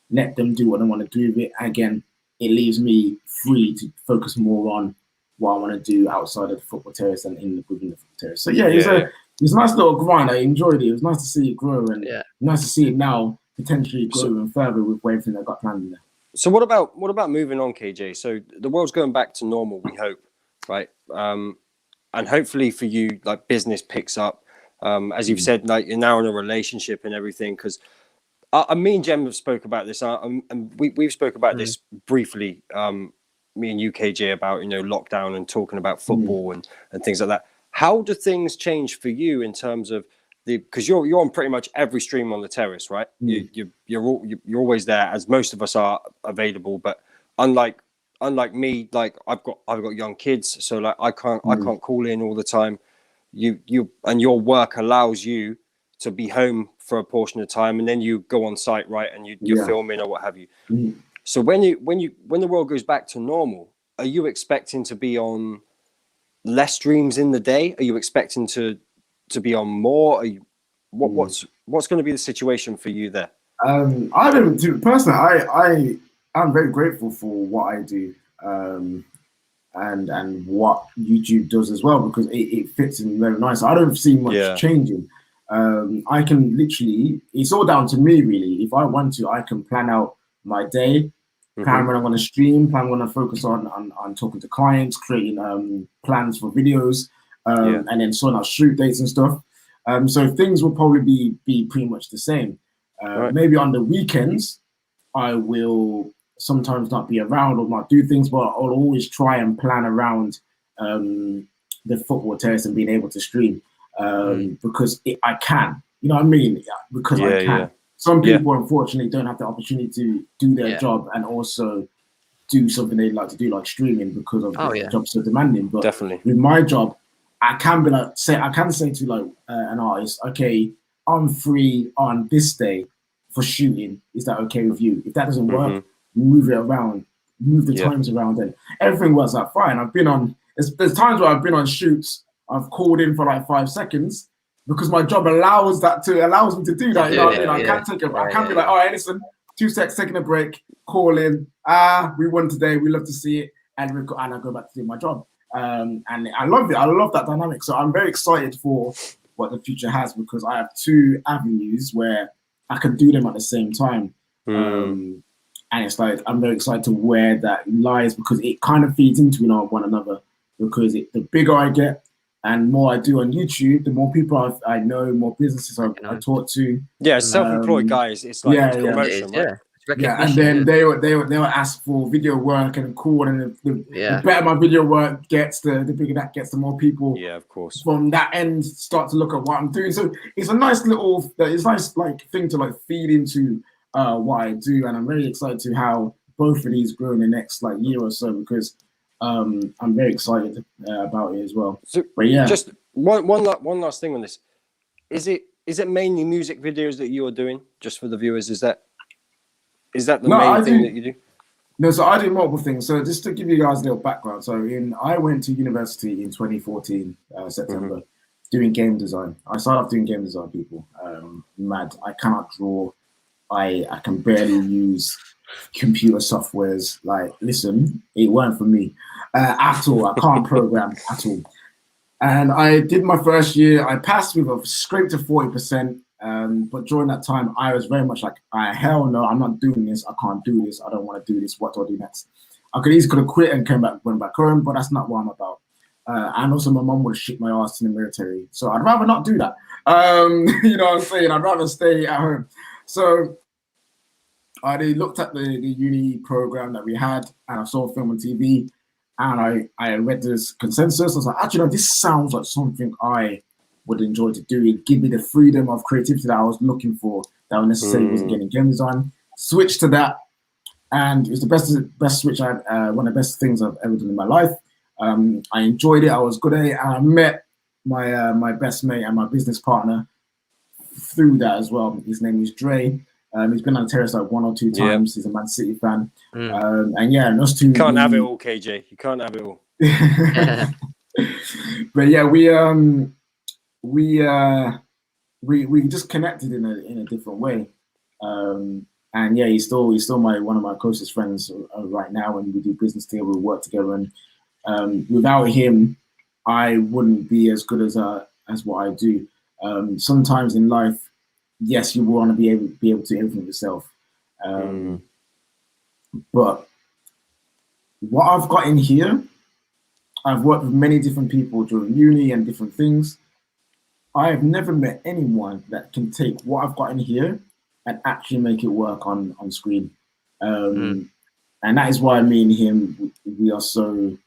Let them do what they want to do with it. Again, it leaves me free to focus more on what I want to do outside of the Football Terrace and within the Football Terrace. So it's a nice little grind. I enjoyed it. It was nice to see it grow, and nice to see it now potentially grow even further with everything I got planned in there. So what about moving on, KJ? So the world's going back to normal, we hope, right? And hopefully for you, like, business picks up. As you've said, like, you're now in a relationship and everything. Because me and Jem have spoke about this, and we've spoke about this briefly. Me and you, KJ, about lockdown and talking about football and things like that. How do things change for you in terms of because you're on pretty much every stream on the Terrace, right? You're always there, as most of us are available. But unlike me, like I've got young kids, so like I can't call in all the time. You and your work allows you to be home for a portion of time, and then you go on site, right? And you're filming or what have you. So when the world goes back to normal, are you expecting to be on less streams in the day? Are you expecting to be on more? Are you what's going to be the situation for you there? I don't do personally. I'm very grateful for what I do, and what YouTube does as well, because it fits in very nice. I don't see much changing. I can literally, it's all down to me really. If I want to, I can plan out my day, plan when I want to stream, plan when I focus on talking to clients, creating plans for videos, and then sorting out shoot dates and stuff. So things will probably be pretty much the same. Maybe on the weekends, I will sometimes not be around or not do things, but I'll always try and plan around the Football Terrace and being able to stream because I can. You know what I mean? Because I can. Yeah. Some people, unfortunately, don't have the opportunity to do their job and also do something they'd like to do, like streaming, because of the job so demanding. But with my job, I can be like, I can say to like an artist, okay, I'm free on this day for shooting. Is that okay with you? If that doesn't work, move it around, move the times around, and everything works out fine. I've been on. There's times where I've been on shoots. I've called in for like 5 seconds because my job allows me to do that. You know what I mean? I can't take I can't be like, all right, listen, 2 seconds, taking a break, call in. We won today. We love to see it, and I go back to do my job. And I love it. I love that dynamic. So I'm very excited for what the future has, because I have 2 avenues where I can do them at the same time. And it's like, I'm very excited to where that lies, because it kind of feeds into one another. Because the bigger I get, and more I do on YouTube, the more people I know, more businesses I talk to. Yeah, self-employed guys, it's like yeah, promotion, right? It's recognition. Yeah, and then they would ask for video work and cool, and the better my video work gets, the bigger that gets, the more people. Yeah, of course. From that end, start to look at what I'm doing. So it's a nice like thing to like feed into what I do, and I'm very excited to how both of these grow in the next like year or so, because I'm very excited about it as well. So, but yeah, just one last thing on this. Is it mainly music videos that you are doing, just for the viewers? Is that the main thing that you do? No, so I do multiple things. So just to give you guys a little background, I went to university in 2014 September, doing game design. I started off doing game design, people. Mad. I cannot draw. I can barely use computer softwares. Like, listen, it weren't for me at all. I can't program at all. And I did my first year. I passed with a scrape to 40%. But during that time, I was very much like, hell no, I'm not doing this. I can't do this. I don't want to do this. What do I do next? I could have quit and went back home, but that's not what I'm about. And also, my mom would have shipped my ass to the military. So I'd rather not do that. You know what I'm saying? I'd rather stay at home. So I looked at the uni program that we had, and I saw film and TV, and I read this consensus. I was like, actually, no, this sounds like something I would enjoy to do. It give me the freedom of creativity that I was looking for, that I necessarily wasn't getting game design. Switched to that, and it was the best switch one of the best things I've ever done in my life. I enjoyed it. I was good at it, and I met my best mate and my business partner through that as well. His name is Dre. He's been on Terrace like 1 or 2 times. He's a Man City fan. And yeah, and those two. You can't have it all, KJ. You can't have it all. But yeah, we just connected in a different way. And yeah, he's still one of my closest friends right now, and we do business together, we work together, and without him, I wouldn't be as good as what I do. Sometimes in life, yes, you want to be able to do everything yourself. But what I've got in here, I've worked with many different people during uni and different things. I have never met anyone that can take what I've got in here and actually make it work on screen. And that is why me and him, we're so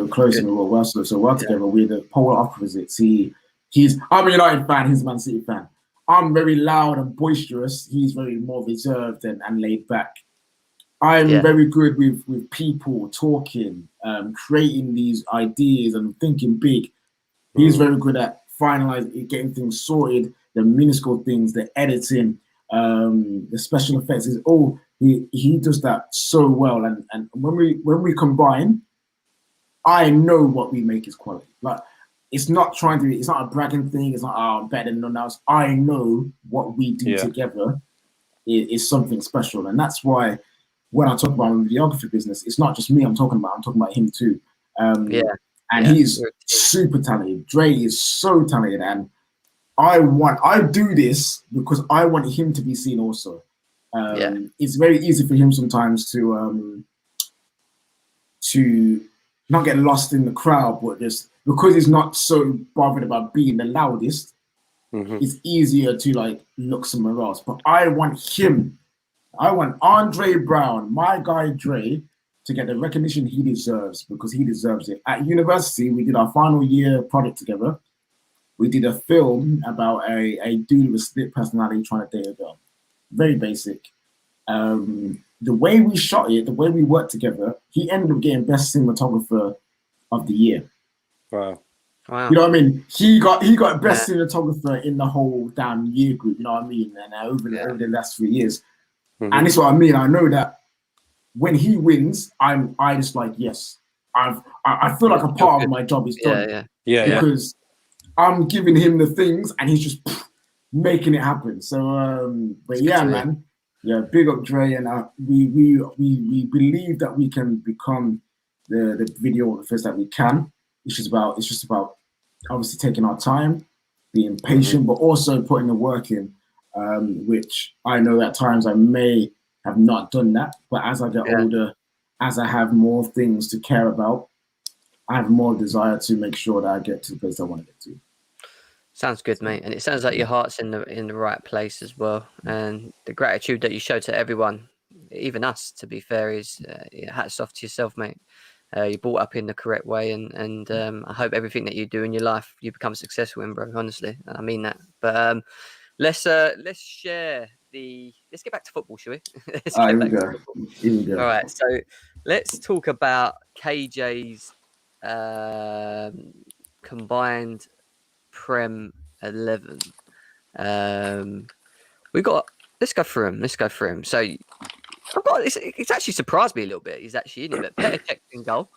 close. Good. And we work so well together. We're the polar opposites. I'm a United fan, he's a Man City fan. I'm very loud and boisterous. He's very more reserved and laid back. I'm very good with people talking, creating these ideas and thinking big. He's very good at finalizing, getting things sorted, the minuscule things, the editing, the special effects. He does that so well. And when we combine, I know what we make is quality. Like, it's not a bragging thing. It's not, I'm better than no one else. I know what we do together is something special. And that's why when I talk about the videography business, it's not just me I'm talking about him too. And he's super talented. Dre is so talented. And I do this because I want him to be seen also. It's very easy for him sometimes to not get lost in the crowd, but just because he's not so bothered about being the loudest, it's easier to like look somewhere else. But I want him. I want Andre Brown, my guy Dre, to get the recognition he deserves, because he deserves it. At university, we did our final year project together. We did a film about a dude with a split personality trying to date a girl. Very basic. The way we shot it, the way we worked together, he ended up getting best cinematographer of the year. Wow. You know what I mean? He got best cinematographer in the whole damn year group. You know what I mean? And over the last 3 years, and this is what I mean. I know that when he wins, I just like, yes, I feel like a part of my job is done. Because I'm giving him the things and he's just making it happen. So, but yeah, man, big up Dre, and we believe that we can become the videographers that we can. It's just about obviously taking our time, being patient, but also putting the work in. Which I know at times I may have not done that, but as I get older, as I have more things to care about, I have more desire to make sure that I get to the place I want to get to. Sounds good, mate. And it sounds like your heart's in the right place as well. And the gratitude that you show to everyone, even us, to be fair, is hats off to yourself, mate. You're brought up in the correct way, and I hope everything that you do in your life you become successful in, bro. Honestly, I mean that. But let's share the. Let's get back to football, shall we? Let's Here get we back go. to football. Here we go. All right, so let's talk about KJ's combined Prem 11. We got. Let's go through him. So I've got. It's actually surprised me a little bit. He's actually in it, but Petr Cech in goal.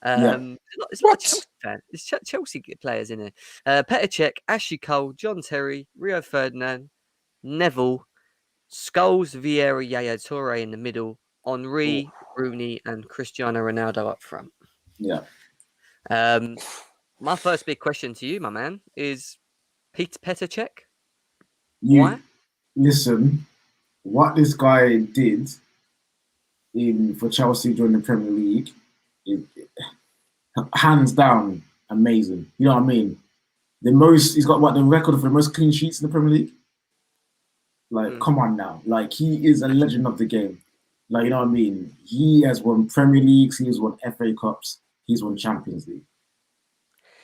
There's a lot of Chelsea fans. There's Chelsea players in here. Petr Cech, Ashley Cole, John Terry, Rio Ferdinand, Neville, Scholes, Vieira, Yaya Toure in the middle, Henry, Rooney, and Cristiano Ronaldo up front. Yeah. My first big question to you, my man, is Petr Cech. Why? Listen, what this guy did for Chelsea during the Premier League, hands down, amazing. You know what I mean? He's got the record for the most clean sheets in the Premier League. Like, come on now. Like, he is a legend of the game. Like, you know what I mean? He has won Premier Leagues, he has won FA Cups, he's won Champions League.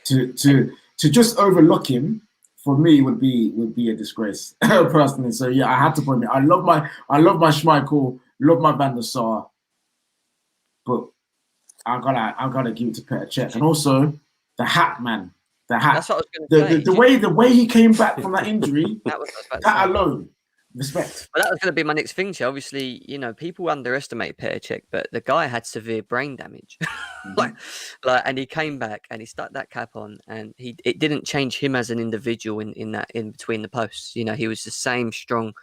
To just overlook him, for me, would be a disgrace, personally. So yeah, I had to point it. I love my Schmeichel, love my Van der Sar, but I gotta give it to Petr Cech, and also the hat, man. The hat. That's what I was going to say. The way he came back from that injury, that alone, respect. Well, that was going to be my next thing. Obviously, you know, people underestimate Petr Cech, but the guy had severe brain damage. And he came back and he stuck that cap on, and it didn't change him as an individual in between the posts. You know, he was the same strong,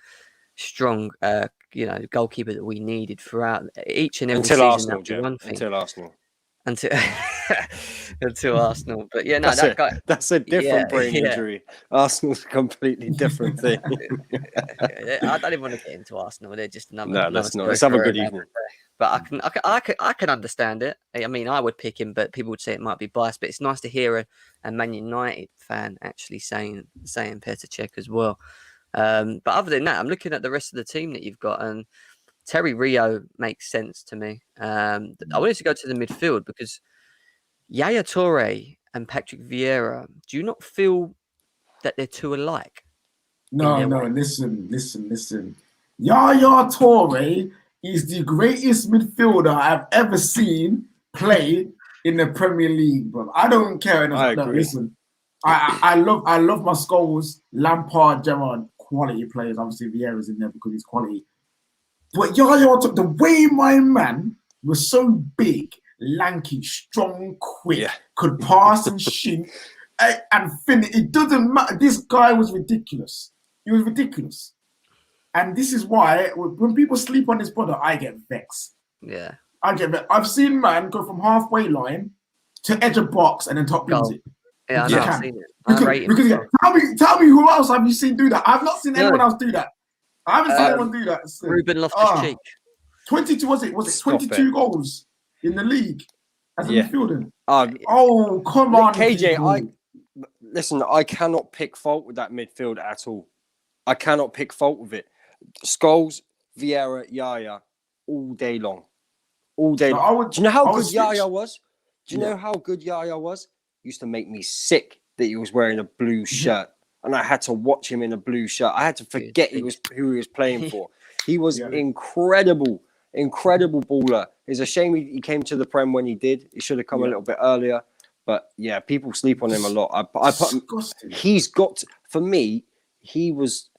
goalkeeper that we needed throughout each and every season. Until Arsenal. Until Arsenal, but yeah, no, that's a different brain injury. Arsenal's a completely different thing. I don't even want to get into Arsenal. They're just another. No, that's not. Let's have a good evening. But I can understand it. I mean, I would pick him, but people would say it might be biased. But it's nice to hear a Man United fan actually saying Petr Cech as well. But other than that, I'm looking at the rest of the team that you've got, and Terry Rio makes sense to me. I wanted to go to the midfield because Yaya Toure and Patrick Vieira, do you not feel that they're too alike? No, listen. Yaya Toure is the greatest midfielder I've ever seen play in the Premier League, bro. I don't care enough. I agree. Listen, I love my Scholes, Lampard, Gerrard, quality players. Obviously, Vieira's in there because he's quality. But Yaya, the way my man was so big, lanky, strong, quick, could pass and shoot and finish. It doesn't matter. This guy was ridiculous. He was ridiculous. And this is why when people sleep on this brother, I get vexed. Yeah. I get vexed. I've seen man go from halfway line to edge of box and then top bins it. Yeah, I know. I've seen it. Because tell me who else have you seen do that? I've not seen anyone else do that. I haven't seen anyone do that. Ruben Loftus-Cheek. 22 was it 22 goals in the league as a midfielder? Come on, KJ. I cannot pick fault with that midfield at all. I cannot pick fault with it. Scholes, Vieira, Yaya, all day long. All day long. Do you know how good Yaya was? Do you know how good Yaya was? Used to make me sick that he was wearing a blue shirt. And I had to watch him in a blue shirt. I had to forget who he was playing for. He was incredible baller. It's a shame he came to the Prem when he did. He should have come a little bit earlier. But yeah, people sleep on him a lot. He's got, for me, he was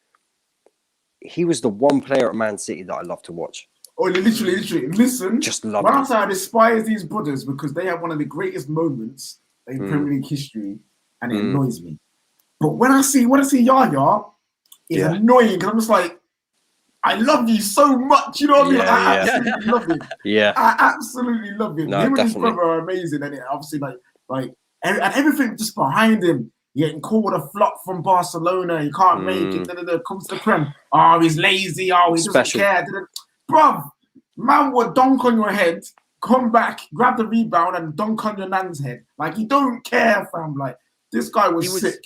the one player at Man City that I love to watch. Oh, literally. Listen, just love when him. I say I despise these brothers because they have one of the greatest moments in Premier League history, and it annoys me. But when I see Yaya, it's annoying because I'm just like, I love you so much. You know what I mean? I absolutely love him. Yeah, I absolutely love him. No, him definitely. and his brother are amazing, and obviously and everything just behind him. Getting called a flop from Barcelona. He can't make it. Comes to the Prem. Oh, he's lazy. Oh, he doesn't care. Bruv, man will dunk on your head come back, grab the rebound, and dunk on your nan's head. Like, you don't care, fam. Like, this guy was sick.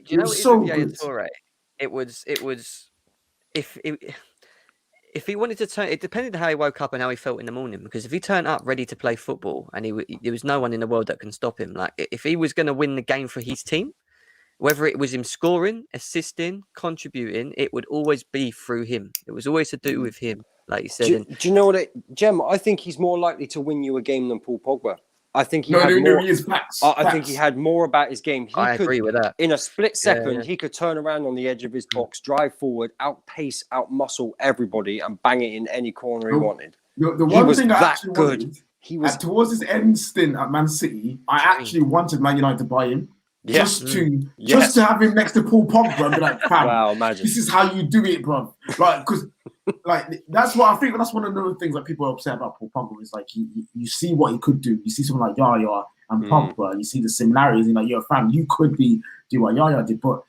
Do you know was what it is so with Yaya good. Toure? It was if he wanted to turn, it depended on how he woke up and how he felt in the morning. Because if he turned up ready to play football and there was no one in the world that can stop him. Like, if he was going to win the game for his team, whether it was him scoring, assisting, contributing, it would always be through him. It was always to do with him, like you said. Do you know what, Jem? I think he's more likely to win you a game than Paul Pogba. I think he he is facts. I think he had more about his game. I agree with that. In a split second, he could turn around on the edge of his box, drive forward, outpace, outmuscle everybody, and bang it in any corner he wanted. The one thing I that actually good. wanted, He was towards his end stint at Man City, I actually wanted Man United to buy him. Just to have him next to Paul Pogba and be like, fam, wow, imagine. This is how you do it, bro. Like, because like that's what I think. That's one of the things that people are upset about Paul Pogba is like you see what he could do. You see someone like Yaya and Pogba. You see the similarities. And like, you're a fan. You could do what Yaya did, but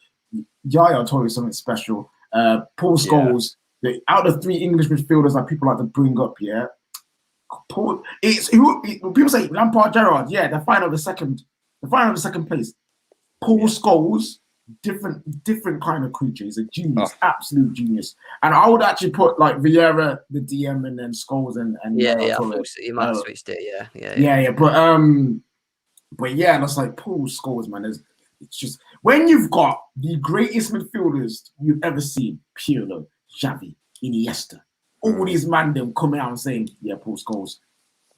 Yaya told you something special. Paul Scholes, out of 3 English midfielders that people like to bring up, Paul. People say Lampard, Gerrard. Yeah, they're fine of the second. The final of the second place. Paul Scholes, different kind of creature. He's a genius, absolute genius. And I would actually put like Vieira, the DM, and then Scholes and of course. You might have switched it, yeah. But yeah, that's like Paul Scholes, man. It's just when you've got the greatest midfielders you've ever seen, Pirlo, Xavi, Iniesta, all these man them coming out and saying, Paul Scholes,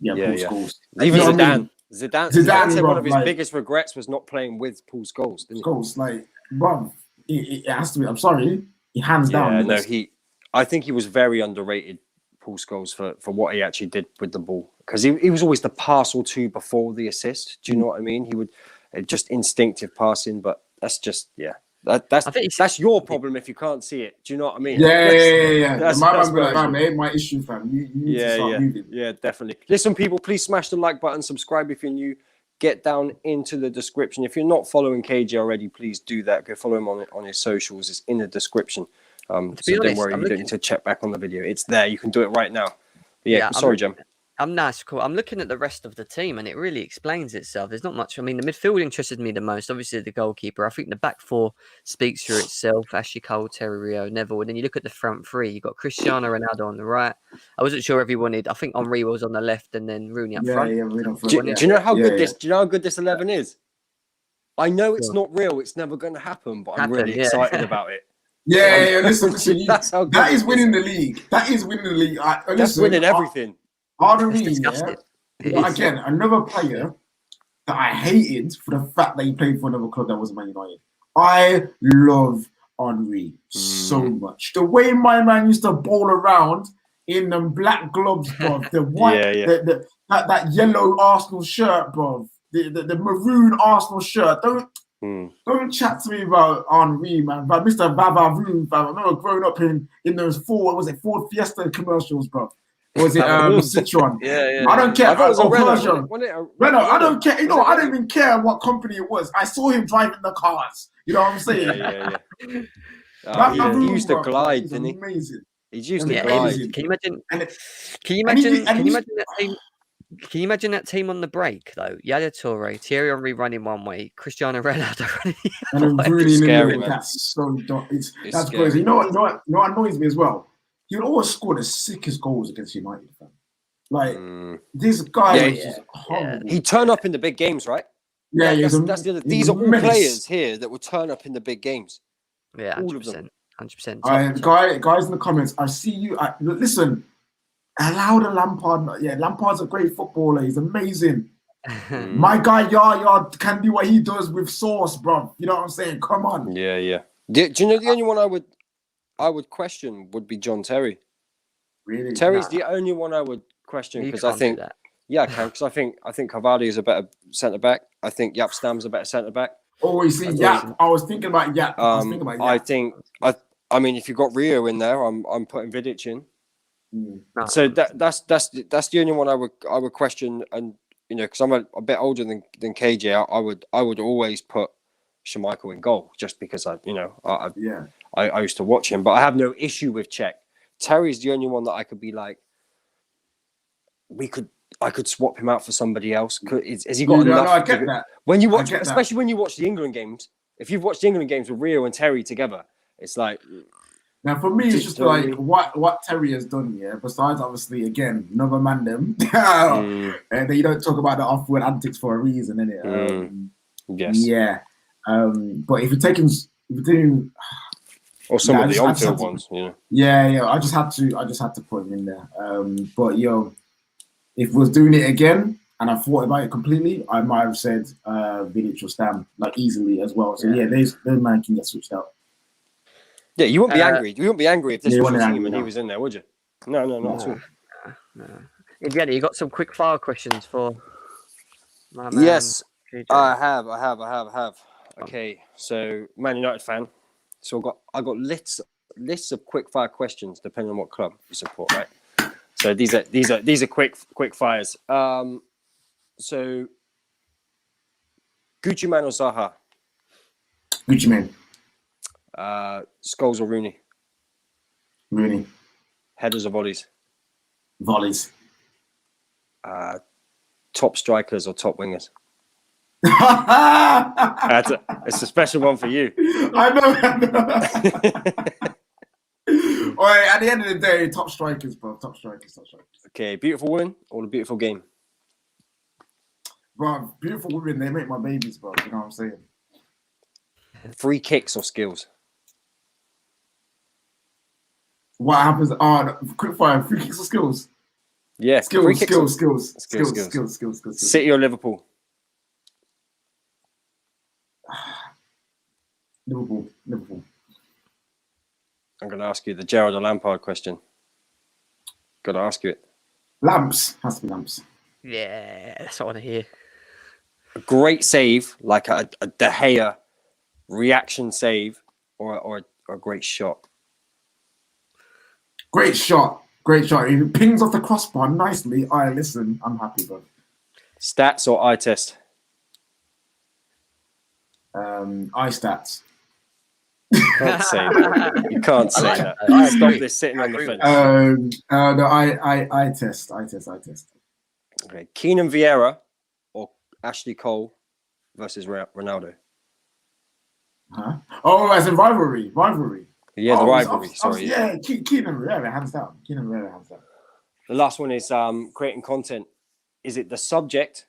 Paul Scholes. Even Zidane. Zidane said bro, one of his biggest regrets was not playing with Paul Scholes. Scholes, like, bro, it has to be. I'm sorry, he hands down. No, I think he was very underrated, Paul Scholes, for what he actually did with the ball, because he was always the pass or two before the assist. Do you know what I mean? He would just instinctive passing, but that's just that's your problem if you can't see it. Do you know what I mean? Yeah. My issue, fam. You need to start moving. Yeah, definitely. Listen, people, please smash the like button, subscribe if you're new. Get down into the description. If you're not following KJ already, please do that. Go follow him on his socials. It's in the description. So honest, don't worry, you don't need to check back on the video. It's there. You can do it right now. But sorry, Jem. I'm nice, cool. I'm looking at the rest of the team, and it really explains itself. There's not much. I mean, the midfield interested me the most. Obviously, the goalkeeper. I think the back 4 speaks for itself. Ashley Cole, Terry Rio, Neville. And then you look at the front 3. You got Cristiano Ronaldo on the right. I wasn't sure if he wanted. I think Henry was on the left, and then Rooney up front. Do you know how good this? Do you know how good this 11 is? I know it's not real. It's never going to happen, but I'm really excited about it. Listen. That is winning the league. That is winning the league. That's winning everything. Again, another player that I hated for the fact that he played for another club that wasn't Man United. I love Henry so much. The way my man used to bowl around in them black gloves, bro. The white, that yellow Arsenal shirt, bro. The maroon Arsenal shirt. Don't chat to me about Henry, man. But Mr. Vavavoom, fam. I remember growing up in those Ford Fiesta commercials, bro. Or was it Citroen? I don't care. Renault. I don't care. I don't even care what company it was. I saw him driving the cars. You know what I'm saying? He used to glide, didn't he? Amazing. He used to glide. Can you imagine that team? Can you imagine that team on the break though? Yaya Toure, Thierry Henry running one way, Cristiano Ronaldo running the other way. Really scary, man. That's so dumb. That's crazy. You know what annoys me as well? He would always score the sickest goals against United, fam. Like this guy is just horrible. He turned up in the big games, right? That's the other. These are all players here that will turn up in the big games. Yeah, all of them. 100%. Guys in the comments, I see you. Listen, allow the Lampard. Yeah, Lampard's a great footballer. He's amazing. My guy Yaya can do what he does with sauce, bro. You know what I'm saying? Come on. Yeah. Do you know the only one I would question would be John Terry. Really? Terry's the only one I would question because I think I can because I think Cavani is a better centre back. I think Jaap Stam's a better centre back. Oh, you see, Jaap. I was thinking about Jaap. I mean, if you've got Rio in there, I'm putting Vidic in. So that's the only one I would question, and because I'm a bit older than KJ, I would always put Schmeichel in goal just because I used to watch him, but I have no issue with Czech. Terry's the only one that I could be like, we could I could swap him out for somebody else. Has he got No, enough? I get that. When you watch, get that. especially when you watch the England games, if you've watched the England games with Rio and Terry together, it's like. Now, for me, it's just like Totally. what Terry has done, yeah. Besides, obviously, again, another man them, and then you don't talk about the off-field antics for a reason, innit? Yes. Yeah. But if you're doing, Or some yeah, of the I just on-field had to- ones, you know. yeah, I just had to put him in there. But if we was doing it again and I thought about it completely, I might have said Vidic or Stam like easily as well. So yeah, those man can get switched out. Yeah, you wouldn't be angry. You wouldn't be angry if this you was your wouldn't team angry, and he no. was in there, would you? No, not at all. No. Evgeny, you got some quick fire questions for my man? Yes, KJ? I have. Okay, so Man United fan. So I got lists of quick fire questions depending on what club you support, right? So these are quick fires. So Gucci Man or Zaha? Gucci man, Scholes or Rooney? Rooney, Headers or volleys? volleys. Top strikers or top wingers? I It's a special one for you. know. All right, at the end of the day, top strikers, bro. Top strikers. Okay, beautiful woman or the beautiful game? Bro, beautiful women, they make my babies, bro. You know what I'm saying? Free kicks or skills? What happens? Oh, quick fire, free kicks or skills? Yeah, free kicks or- Skills. City or Liverpool? Liverpool. I'm going to ask you the Gerrard or Lampard question. Got to ask you it. Lamps. Has to be lamps. Yeah, that's what I want to hear. A great save, like a De Gea reaction save, or a great shot. Great shot. If it pings off the crossbar nicely, listen, I'm happy, bro. Stats or eye test? Eye stats. You can't say that. You can't say that. I Stop agree. this sitting I on the agree with fence. No, eye test. Okay, Keenan Vieira or Ashley Cole versus Ronaldo? Huh? Oh, as in rivalry. Yeah, the Oh, rivalry. Sorry. Yeah, Keenan Rivera, hands down. The last one is creating content. Is it the subject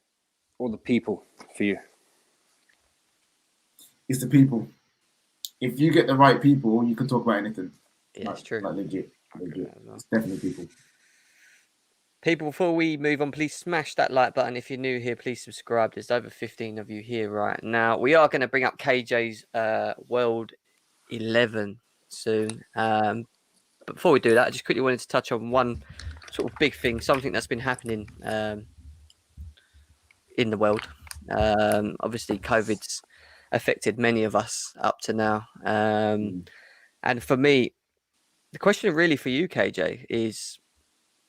or the people for you? It's the people. If you get the right people, you can talk about anything. Yeah, it's true. Like legit. It's definitely people. People, before we move on, please smash that like button. If you're new here, please subscribe. There's over 15 of you here right now. We are going to bring up KJ's World 11 soon. But before we do that, I just quickly wanted to touch on one sort of big thing, something that's been happening in the world. Obviously, COVID's affected many of us up to now. And for me, the question really for you, KJ, is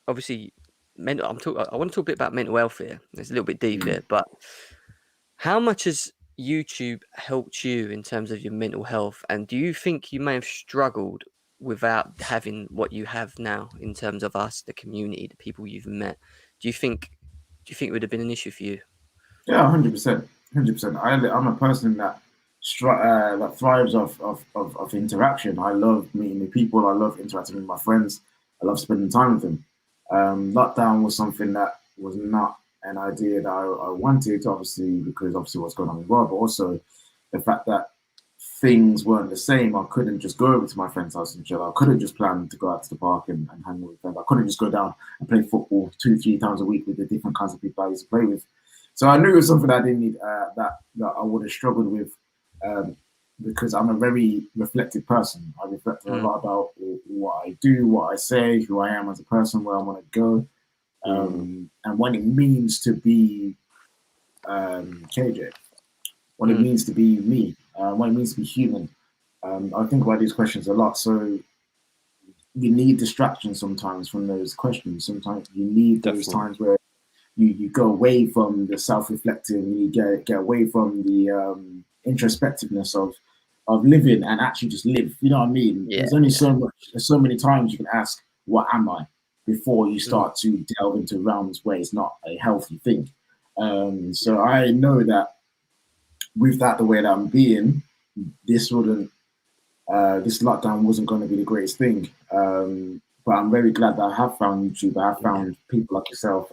obviously mental. I want to talk a bit about mental health here. It's a little bit deep here, but how much has YouTube helped you in terms of your mental health? And do you think you may have struggled without having what you have now in terms of us, the community, the people you've met? Do you think it would have been an issue for you? Yeah, 100%. I'm a person that thrives of interaction. I love meeting new people. I love interacting with my friends. I love spending time with them. Lockdown was something that was not an idea that I wanted, obviously, because obviously what's going on as well, but also the fact that things weren't the same. I couldn't just go over to my friend's house and chill. I couldn't just plan to go out to the park and hang with friends. I couldn't just go down and play football 2-3 times a week with the different kinds of people I used to play with. So I knew it was something that I didn't need, that I would have struggled with, because I'm a very reflective person. I reflect a lot about what I do, what I say, who I am as a person, where I want to go, and what it means to be KJ, what it means to be me, what it means to be human. I think about these questions a lot. So you need distraction sometimes from those questions. Sometimes you need those times where you go away from the self-reflective, and you get away from the introspectiveness of living and actually just live. You know what I mean? Yeah. There's only so much. There's so many times you can ask, "What am I?" before you start to delve into realms where it's not a healthy thing. So I know that with that, the way that I'm being, this lockdown wasn't going to be the greatest thing. But I'm very glad that I have found YouTube. I have found people like yourself.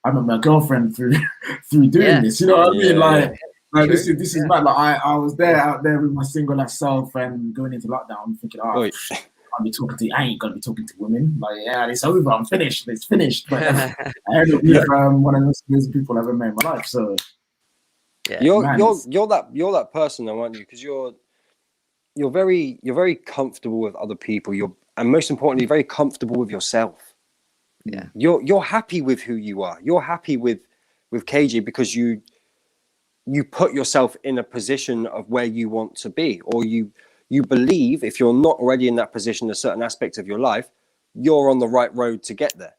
I met my girlfriend through doing this. You know what I mean? Like this is bad. Like I was out there with my single ass self and going into lockdown, thinking, I ain't gonna be talking to women. Like, yeah, it's over. I'm finished. It's finished. But I ended up with one of the most amazing people I've ever met in my life. So you're that person, though, aren't you? Because you're very comfortable with other people. And most importantly, very comfortable with yourself. Yeah. You're happy with who you are. You're happy with KJ because you put yourself in a position of where you want to be, or you believe, if you're not already in that position, a certain aspect of your life, you're on the right road to get there.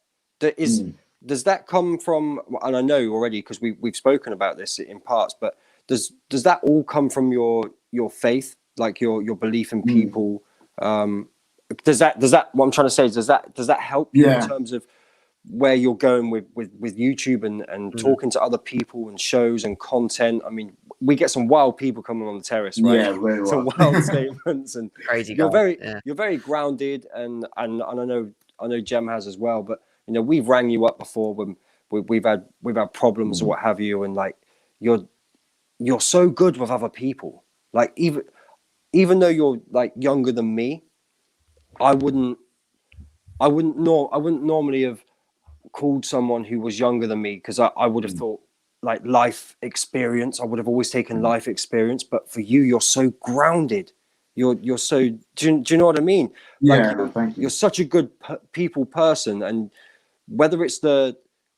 Does that come from, and I know already because we've spoken about this in parts, but does that all come from your faith, like your belief in people? Does that what I'm trying to say is does that help you in terms of where you're going with YouTube and talking to other people and shows and content? I mean, we get some wild people coming on the terrace, right? Yeah, very some wild statements and crazy. You're very grounded, and I know Jem has as well. But you know, we've rang you up before when we've had problems or what have you, and like you're so good with other people. Like even though you're like younger than me, I wouldn't normally have called someone who was younger than me, because I would have thought like life experience. I would have always taken life experience, but for you, you're so grounded. You're so. Do you know what I mean? Yeah, like thank you. You're such a good people person, and whether it's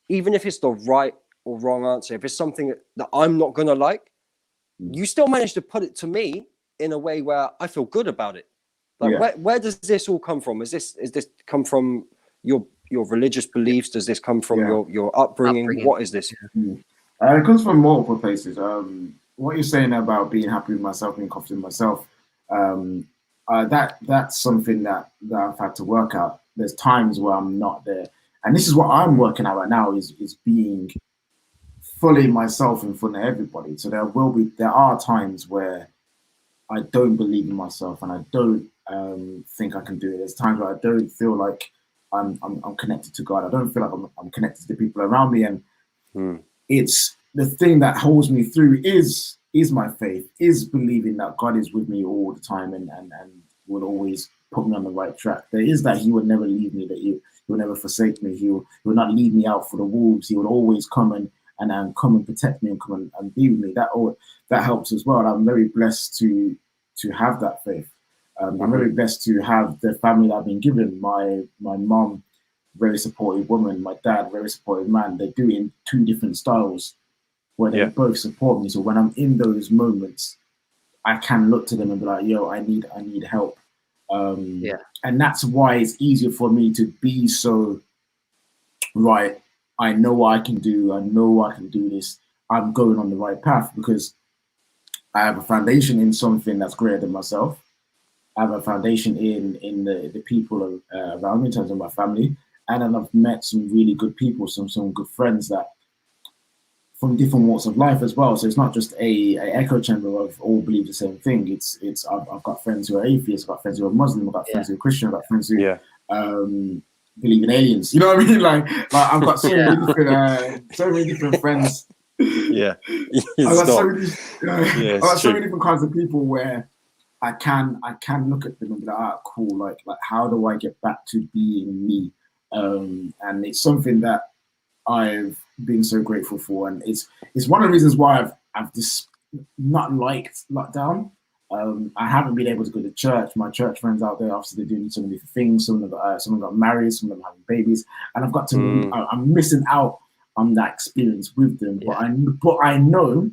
even if it's the right or wrong answer, if it's something that I'm not gonna like, you still manage to put it to me in a way where I feel good about it. Like where does this all come from? Is this come from your religious beliefs? Does this come from your upbringing? What is this? It comes from multiple places. What you're saying about being happy with myself, being confident in myself, that's something that I've had to work out. There's times where I'm not there, and this is what I'm working out right now: is being fully myself in front of everybody. So there are times where I don't believe in myself and I don't think I can do it. There's times where I don't feel like I'm connected to God. I don't feel like I'm connected to the people around me, and it's the thing that holds me through is my faith, is believing that God is with me all the time and will always put me on the right track. There is that He will never leave me, that He will never forsake me. He will not leave me out for the wolves. He will always come and come and protect me and come and be with me. That helps as well. And I'm very blessed to have that faith. I'm very blessed to have the family that I've been given. My mom, very supportive woman. My dad, very supportive man. They do it in two different styles where they both support me. So when I'm in those moments, I can look to them and be like, yo, I need help. And that's why it's easier for me to be so, right, I know what I can do. I know I can do this. I'm going on the right path because I have a foundation in something that's greater than myself. I have a foundation in the people around me in terms of my family. And then I've met some really good people, some good friends that from different walks of life as well. So it's not just a echo chamber of all believe the same thing. I've got friends who are atheists, I've got friends who are Muslim, I've got friends who are Christian, I've got friends who believe in aliens. You know what I mean? Like I've got so many different friends. I've got so many different kinds of people where I can look at them and be like, cool. Like how do I get back to being me? And it's something that I've been so grateful for, and it's one of the reasons why I've just not liked lockdown. I haven't been able to go to church. My church friends out there, obviously, they're doing so many different things. Some of them got married, some of them having babies, and I've got to. I'm missing out on that experience with them. But I know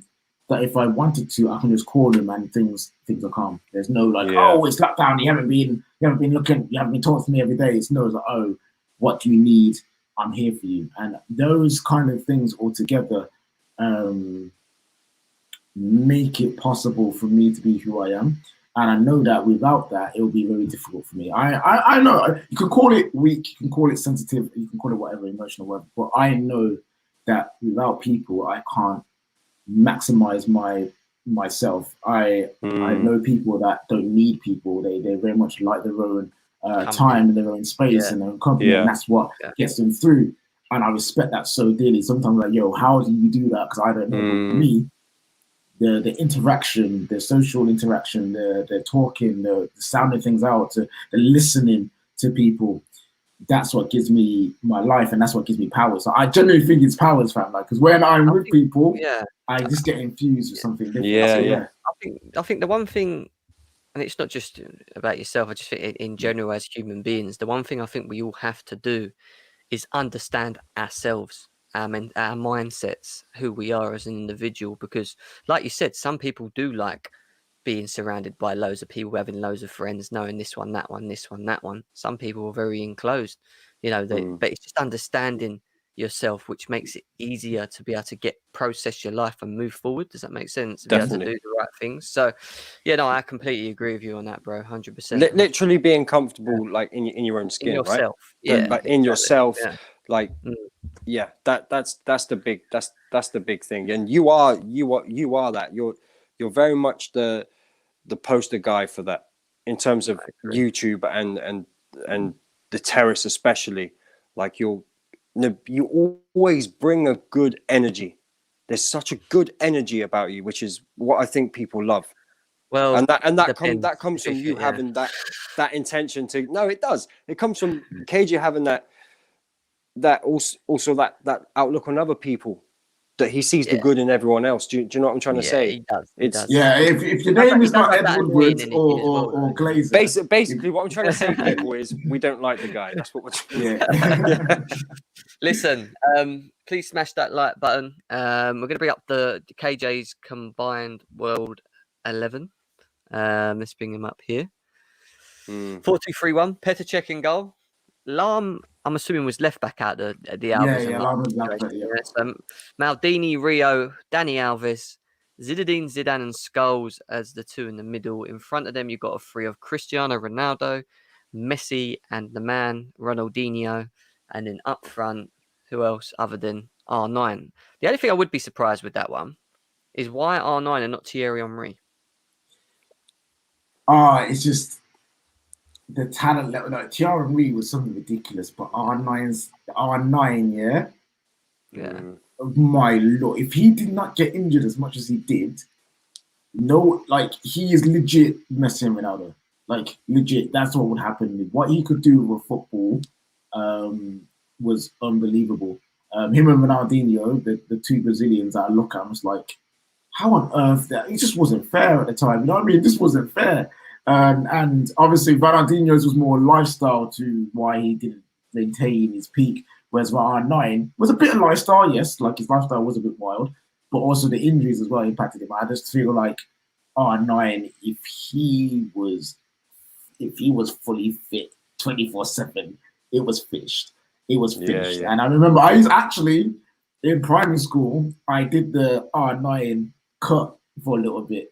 that if I wanted to, I can just call them and things are calm. There's no oh, it's lockdown. You haven't been looking. You haven't been talking to me every day. It's no, it's like, oh, what do you need? I'm here for you. And those kind of things all together make it possible for me to be who I am. And I know that without that, it will be very difficult for me. I know you can call it weak, you can call it sensitive, you can call it whatever, emotional, whatever. But I know that without people, I can't maximize myself. I know people that don't need people. They very much like their own time and their own space and their own company, and that's what gets them through. And I respect that so dearly. Sometimes I'm like, yo, how do you do that? Because I don't know. But me, the interaction, the social interaction, the talking, the sounding things out, the listening to people, that's what gives me my life, and that's what gives me power. So I genuinely think it's powers, fam. Like, because when I'm with people, I just get infused with something different. I think the one thing, and it's not just about yourself, I just think in general as human beings, the one thing I think we all have to do is understand ourselves, our mindsets, who we are as an individual. Because, like you said, some people do like being surrounded by loads of people, having loads of friends, knowing this one, that one, this one, that one. Some people are very enclosed, but it's just understanding yourself, which makes it easier to be able to process your life and move forward. Does that make sense? To be able to do the right things. So, I completely agree with you on that, bro. 100%. Literally being comfortable, like in your own skin, in yourself, right? Like in yourself, like that's the big thing. And you are that. You're very much the poster guy for that in terms of YouTube and the Terrace especially. Like you always bring a good energy. There's such a good energy about you, which is what I think people love. Well, and that comes from you having that intention to. No, it does. It comes from KJ having that also that outlook on other people, that he sees the good in everyone else. Do you know what I'm trying to say? He does. If your name is not Edward Woods or Glazer. Basically, what I'm trying to say, people, is we don't like the guy. That's what we're trying Listen, please smash that like button. We're going to bring up the KJ's combined world 11. Let's bring him up here. 4-2-3-1. Petr Cech in goal. Lahm, I'm assuming, was left back out the Alves. Lahm was left back, So Maldini, Rio, Dani Alves, Zinedine Zidane and Scholes as the two in the middle. In front of them, you've got a three of Cristiano Ronaldo, Messi, and the man, Ronaldinho. And then up front, who else other than R9? The only thing I would be surprised with that one is why R9 and not Thierry Henry. It's just the talent level. Like Thierry Henry was something ridiculous, but R9, yeah. My lord, if he did not get injured as much as he did, he is legit Messi and Ronaldo. Like legit, that's what would happen. What he could do with football was unbelievable. Him and Ronaldinho, the two Brazilians that I look at, I was like, how on earth that? It just wasn't fair at the time. You know what I mean? This wasn't fair. And obviously, Ronaldinho's was more lifestyle to why he didn't maintain his peak, whereas R9 was a bit of lifestyle, yes, like his lifestyle was a bit wild, but also the injuries as well impacted him. I just feel like R9, if he was fully fit 24/7, it was finished. It was finished. And I remember I was actually in primary school, I did the R9 cut for a little bit.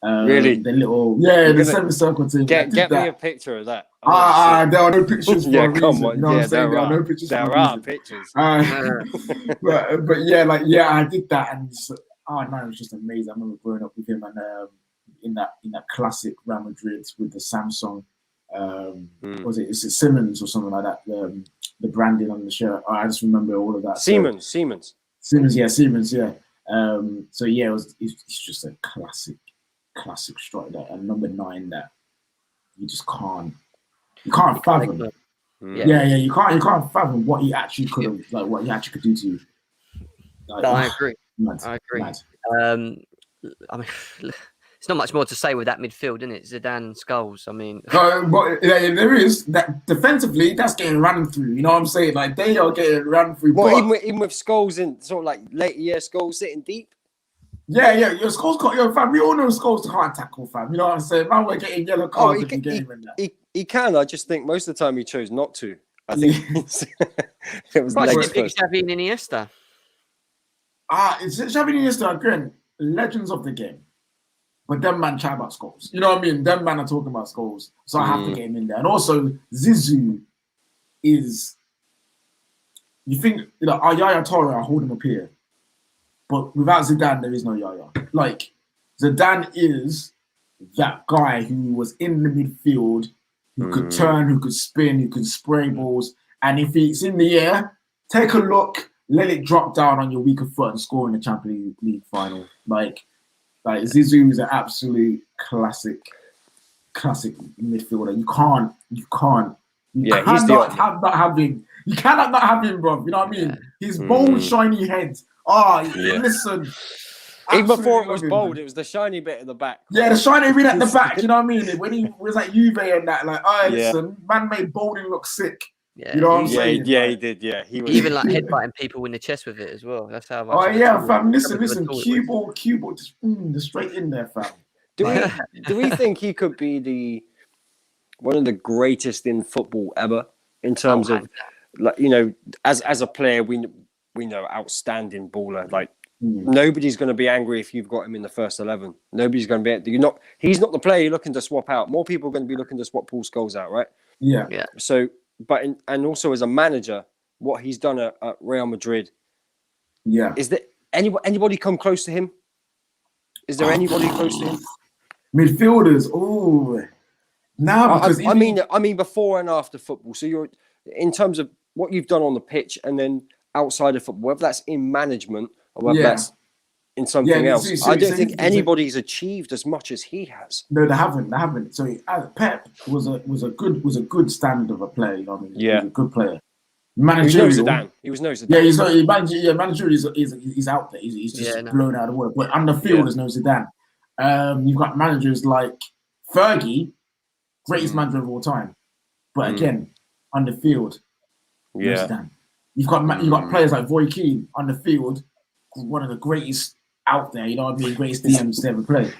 Really? The little, the semicircle thing. Get me a picture of that. There are no pictures for a reason. Come on. You know what I'm saying? There are no pictures for a reason. There are pictures. But I did that, and R9 was just amazing. I remember growing up with him, and in that classic Real Madrid with the Samsung, was it Siemens or something like that? The branding on the shirt. I just remember all of that. Siemens. Siemens. So it's just a classic striker, and number 9 that you just can't fathom. You can't fathom what he actually could have, like what he actually could do to you. Like, I agree. I agree. Mad. I mean, it's not much more to say with that midfield, isn't it? Zidane and Scholes. I mean, but there is that defensively. That's getting run through. You know what I'm saying? Like they are getting run through. Well, even with Scholes in sort of like late year, Scholes sitting deep. Your Scholes can't. Fam, we all know Scholes can't tackle, fam. You know what I'm saying? Man, we're getting yellow cards if you get him in that. He can. I just think most of the time he chose not to. I think it was legs first. Xavi and Iniesta. It's Xavi and Iniesta again. Legends of the game. but them man chat about Scholes. You know what I mean? Them man are talking about Scholes, so I have to get him in there. And also, Zizou is. You think our Yaya Toure, I hold him up here, but without Zidane, there is no Yaya. Like Zidane is that guy who was in the midfield, who could turn, who could spin, who could spray balls, and if it's in the air, take a look, let it drop down on your weaker foot and score in the Champions League final. Like Zizou is an absolute classic midfielder. You cannot not have him, bro. You know what I mean? His bold, shiny head. Listen. Even before it was bold, it was the shiny bit at the back. Yeah, the shiny bit at the back. You know what I mean? When he was like Juve and that, like, listen, man made Bowling look sick. Yeah, you know what I'm saying? Yeah, he did. Yeah, he even like headbutting people in the chest with it as well. That's how. Fam. Listen. Cue ball, just straight in there, fam. Do we think he could be one of the greatest in football ever in terms of, like, as a player, we know outstanding baller. Like nobody's going to be angry if you've got him in the first 11. Nobody's going to be. He's not the player you're looking to swap out. More people are going to be looking to swap Paul Scholes out, right? Yeah. So. And also as a manager, what he's done at Real Madrid. Yeah. Is there anybody come close to him? Is there anybody close to him? Midfielders. Oh, now I mean before and after football. So you're in terms of what you've done on the pitch, and then outside of football, whether that's in management or whether that's in something else. I don't think anybody's achieved as much as he has. No, they haven't. So Pep was a good standard of a player. You know what I mean? Yeah, he was a good player. Managerial. He was no Zidane. Yeah, managerial is out there. He's just blown out of the water. But on the field, there's no Zidane. You've got managers like Fergie, greatest manager of all time. But again, on the field, no Zidane. You've got players like Roy Keane on the field, one of the greatest out there, you know what I mean? Greatest DMs to ever play.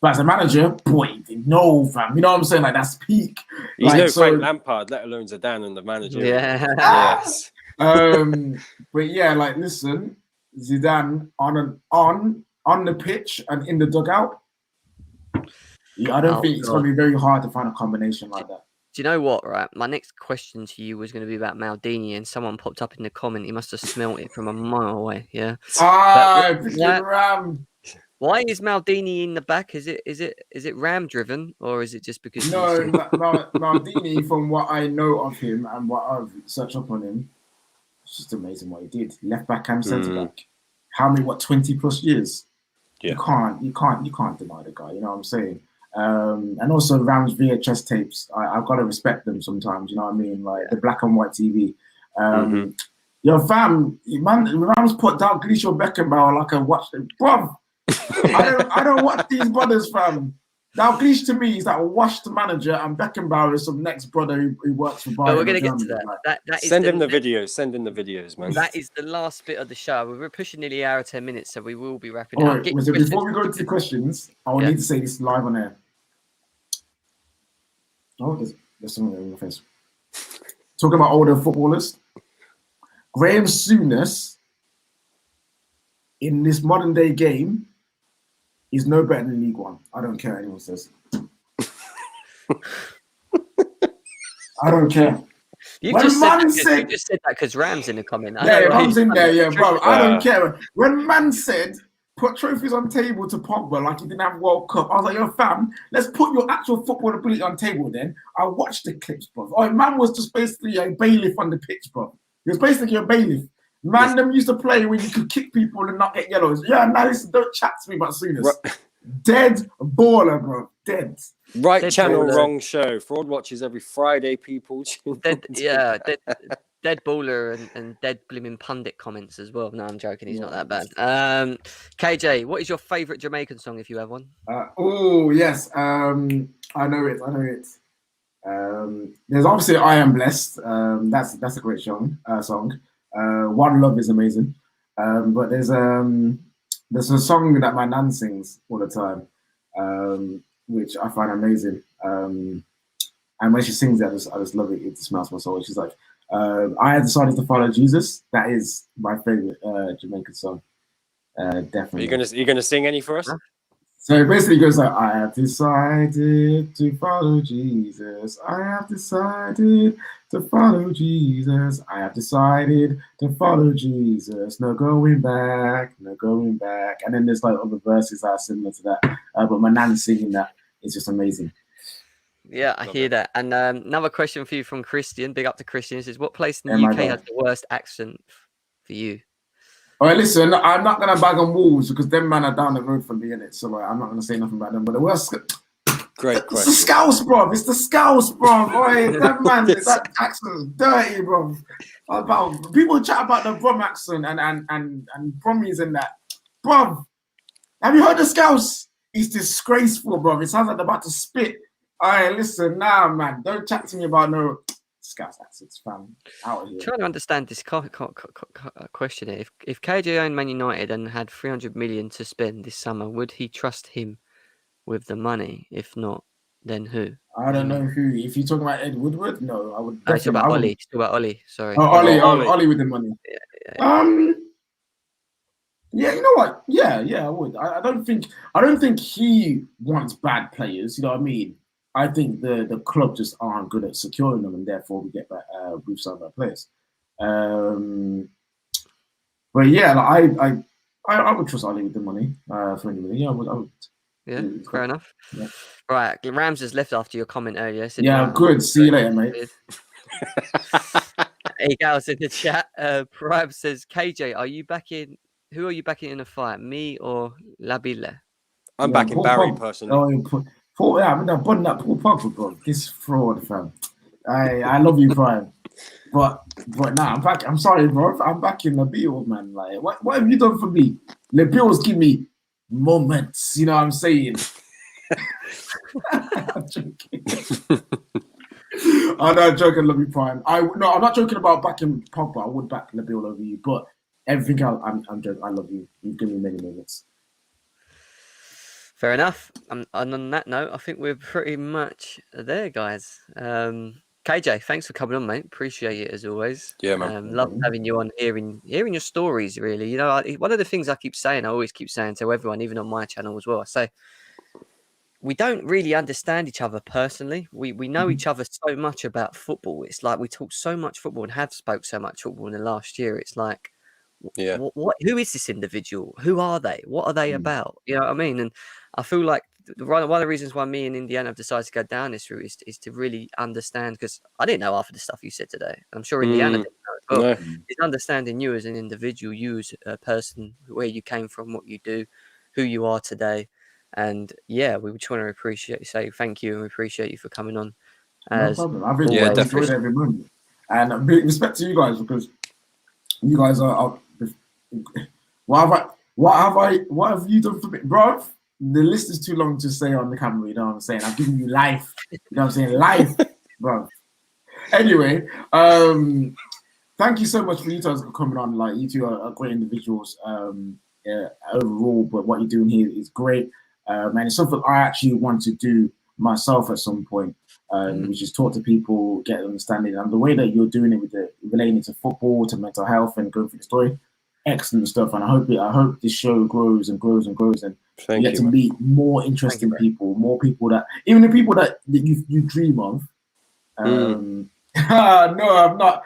But as a manager, boy, no, fam. You know what I'm saying? Like, that's peak. He's Frank Lampard, let alone Zidane and the manager. Yeah. Yes. But yeah, like, listen, Zidane on the pitch and in the dugout. Yeah, I don't think it's going to be very hard to find a combination like that. Do you know what, right? My next question to you was going to be about Maldini, and someone popped up in the comment. He must have smelt it from a mile away. Yeah. Ram. Why is Maldini in the back? Is it Ram driven, or is it just because? No, Maldini. From what I know of him and what I've searched up on him, it's just amazing what he did. Left back and centre back. How many? 20+ years? Yeah. You can't deny the guy. You know what I'm saying? And also Ram's VHS tapes. I've got to respect them sometimes. You know what I mean? Like the black and white TV. Your fam, man, Rams put Dalglish or Beckenbauer like a watch. Bruv, I don't watch these brothers, fam. Dalglish to me is that washed manager, and Beckenbauer is some next brother who works for Bayern. But we're going to get to that. Send him the videos. Send him the videos, man. That is the last bit of the show. We're pushing nearly an hour, 10 minutes, so we will be wrapping up. Right, so before we go to the questions, I will need to say this live on air. Oh, there's something in your face. Talking about older footballers. Graham Souness in this modern day game is no better than League One. I don't care what anyone says. I don't care. You just said that because Ram's in the comment. Ram's in there, yeah, bro. I don't care. When man said put trophies on table to Pogba like he didn't have World Cup, I was like, yo, fam, let's put your actual football ability on table then. I watched the clips, bro. Oh, man was just basically a bailiff on the pitch, bro. He was basically a bailiff. Man, them used to play when you could kick people and not get yellows. Yeah, now listen, don't chat to me about Souness. Dead baller, bro. Dead. Right dead channel, baller. Wrong show. Fraud watches every Friday, people. Dead baller and dead blimmin' pundit comments as well. No, I'm joking. He's not that bad. KJ, what is your favourite Jamaican song if you have one? Yes. I know it. There's obviously I Am Blessed. That's a great song. One Love is amazing. But there's a song that my nan sings all the time, which I find amazing. And when she sings it, I just love it. It smells my soul. She's like, I had decided to follow Jesus. That is my favorite Jamaican song. Definitely. Are you gonna sing any for us? So it basically goes like, I have decided to follow Jesus. I have decided to follow Jesus. I have decided to follow Jesus. No going back, no going back. And then there's like other verses that are similar to that. But my nan's singing that. It's just amazing. Yeah, I Love hear it. that. And another question for you from Christian. Big up to Christian. He says, what place in Oh the my UK has God. the worst accent for you? All right, listen, I'm not going to bag on Wolves because them man are down the road from me, innit? So I'm not going to say nothing about them. But the worst... Great It's question. the Scouse, bro. It's the Scouse, bro. Oi, that man, that accent is dirty, bro. About people chat about the Brom accent and Brummies and that, bro. Have you heard the Scouse? It's disgraceful, bro. It sounds like they're about to spit. Alright, listen, nah, man. Don't chat to me about no Scouse accents, fam. Out of here. Trying to understand this question here. If KJ owned Man United and had 300 million to spend this summer, would he trust him with the money? If not, then who? I don't know who. If you're talking about Ed Woodward, no, I would Oh, it's definitely. about I would. Ollie. It's about Ollie. Sorry. Oh, Ollie. Ollie with the money. Yeah. Yeah, you know what? Yeah, I would. I don't think he wants bad players. You know what I mean? I think the club just aren't good at securing them, and therefore we get that with some of our players. But yeah, like, I would trust Ali with the money. 20 million. Yeah, I would. Yeah, fair enough. Yeah. Right, Rams has left after your comment earlier. Said, Yeah, "Wow, good. See you later, mate." Hey, guys in the chat. Prab says, KJ, are you back in? Who are you backing in a fight, me or Labille? I'm Yeah, backing Paul Barry Pogba. personally. Yeah, I'm not button that Paul Pogba, bro. This fraud, fam. I love you, Prime. But nah, I'm back. I'm sorry, bro. I'm back in the Beal, man. Like, what have you done for me? The Beals give me moments. You know what I'm saying? I'm joking. I'm not joking, love you, Prime. I'm not joking about backing Pogba. I would back Nabil over you, but everything else, I'm joking. I love you. You've given me many moments. Fair enough. And on that note, I think we're pretty much there, guys. KJ, thanks for coming on, mate. Appreciate it as always. Yeah, man. Love having you on, hearing your stories. Really, you know, one of the things I keep saying, I always keep saying to everyone, even on my channel as well. I say we don't really understand each other personally. We know each other so much about football. It's like we talk so much football and have spoke so much football in the last year. It's like, Yeah. What? Who is this individual? Who are they? What are they about? You know what I mean? And I feel like one of the reasons why me and Indiana have decided to go down this route is to really understand, because I didn't know half of the stuff you said today. I'm sure Indiana didn't know as well. No. It's understanding you as an individual, you as a person, where you came from, what you do, who you are today. And yeah, we just want to say thank you, and we appreciate you for coming on. No problem. I've definitely. enjoyed every moment. And big respect to you guys, because you guys are what have you done for me, bro? The list is too long to say on the camera. You know what I'm saying? I've given you life. You know what I'm saying? Life, bro. Anyway, thank you so much for you guys for coming on. Like, you two are great individuals overall, but what you're doing here is great. And it's something I actually want to do myself at some point, which is talk to people, get understanding. And the way that you're doing it with relating it to football, to mental health, and going through the story, excellent stuff. And I hope this show grows and grows and grows, and you get to meet more interesting people, more people that, even the people that you dream of. No, I'm not.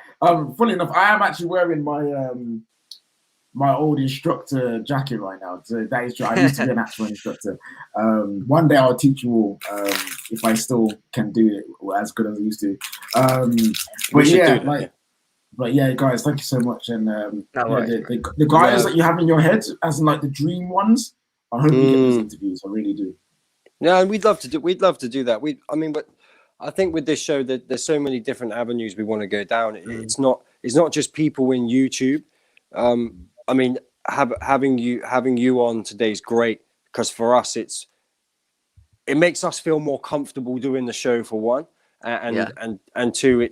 Funny enough, I am actually wearing my old instructor jacket right now. So that is true. I used to be an actual instructor. One day I'll teach you all, if I still can do it as good as I used to. But yeah, guys, thank you so much. And the guys that you have in your head, as in like the dream ones, I hope you get those interviews. I really do. Yeah, and we'd love to do that. But I think with this show that there's so many different avenues we want to go down. It's not just people in YouTube. I mean, having you on today is great, because for us it makes us feel more comfortable doing the show, for one, and two,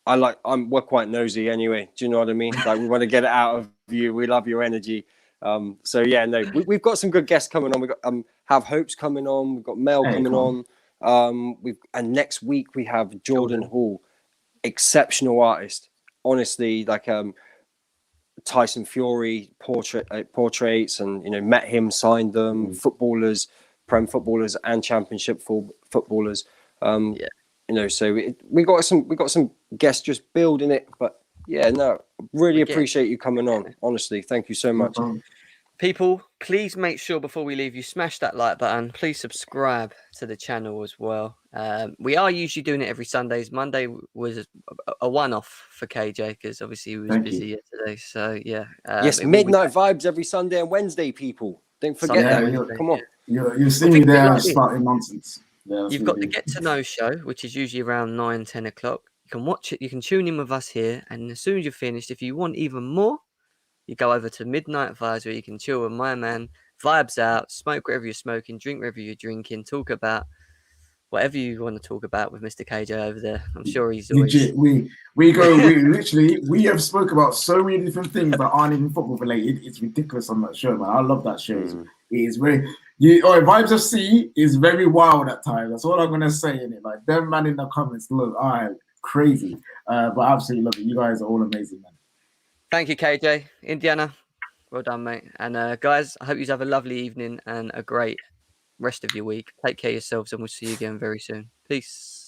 we're quite nosy anyway. Do you know what I mean? Like, we want to get it out of you. We love your energy. So yeah, no, we've got some good guests coming on. We've got Have Hope's coming on. We've got Mel coming on. And next week we have Jordan Hall, exceptional artist. Honestly, like Tyson Fury portraits, and met him, signed them. Footballers, Prem footballers and Championship footballers. Yeah. You know, so we got some guests just building it, but yeah, no, really appreciate you coming on. Honestly, thank you so much. People, please make sure before we leave you smash that like button. Please subscribe to the channel as well. We are usually doing it every Sundays. Monday was a one-off for KJ because obviously he was busy yesterday. So yeah, yes, midnight vibes every Sunday and Wednesday. People, don't forget that. Come on, you'll see me there starting nonsense. Yeah, you've got the Get to Know show, which is usually around 9-10 o'clock. You can watch it. You can tune in with us here, and as soon as you're finished, if you want even more, you go over to Midnight Vibes where you can chill with my man, vibes out, smoke wherever you're smoking, drink wherever you're drinking, talk about whatever you want to talk about with Mr. KJ over there. I'm sure he's always... Legit. We literally have spoke about so many different things that aren't even football related. It's ridiculous on that show, man. I love that show. It is very Vibes of C is very wild at times. That's all I'm gonna say in it. Like them man in the comments, look, all right, crazy. But I absolutely love it. You guys are all amazing, man. Thank you, KJ. Indiana, well done, mate. And guys, I hope you have a lovely evening and a great rest of your week. Take care of yourselves, and we'll see you again very soon. Peace.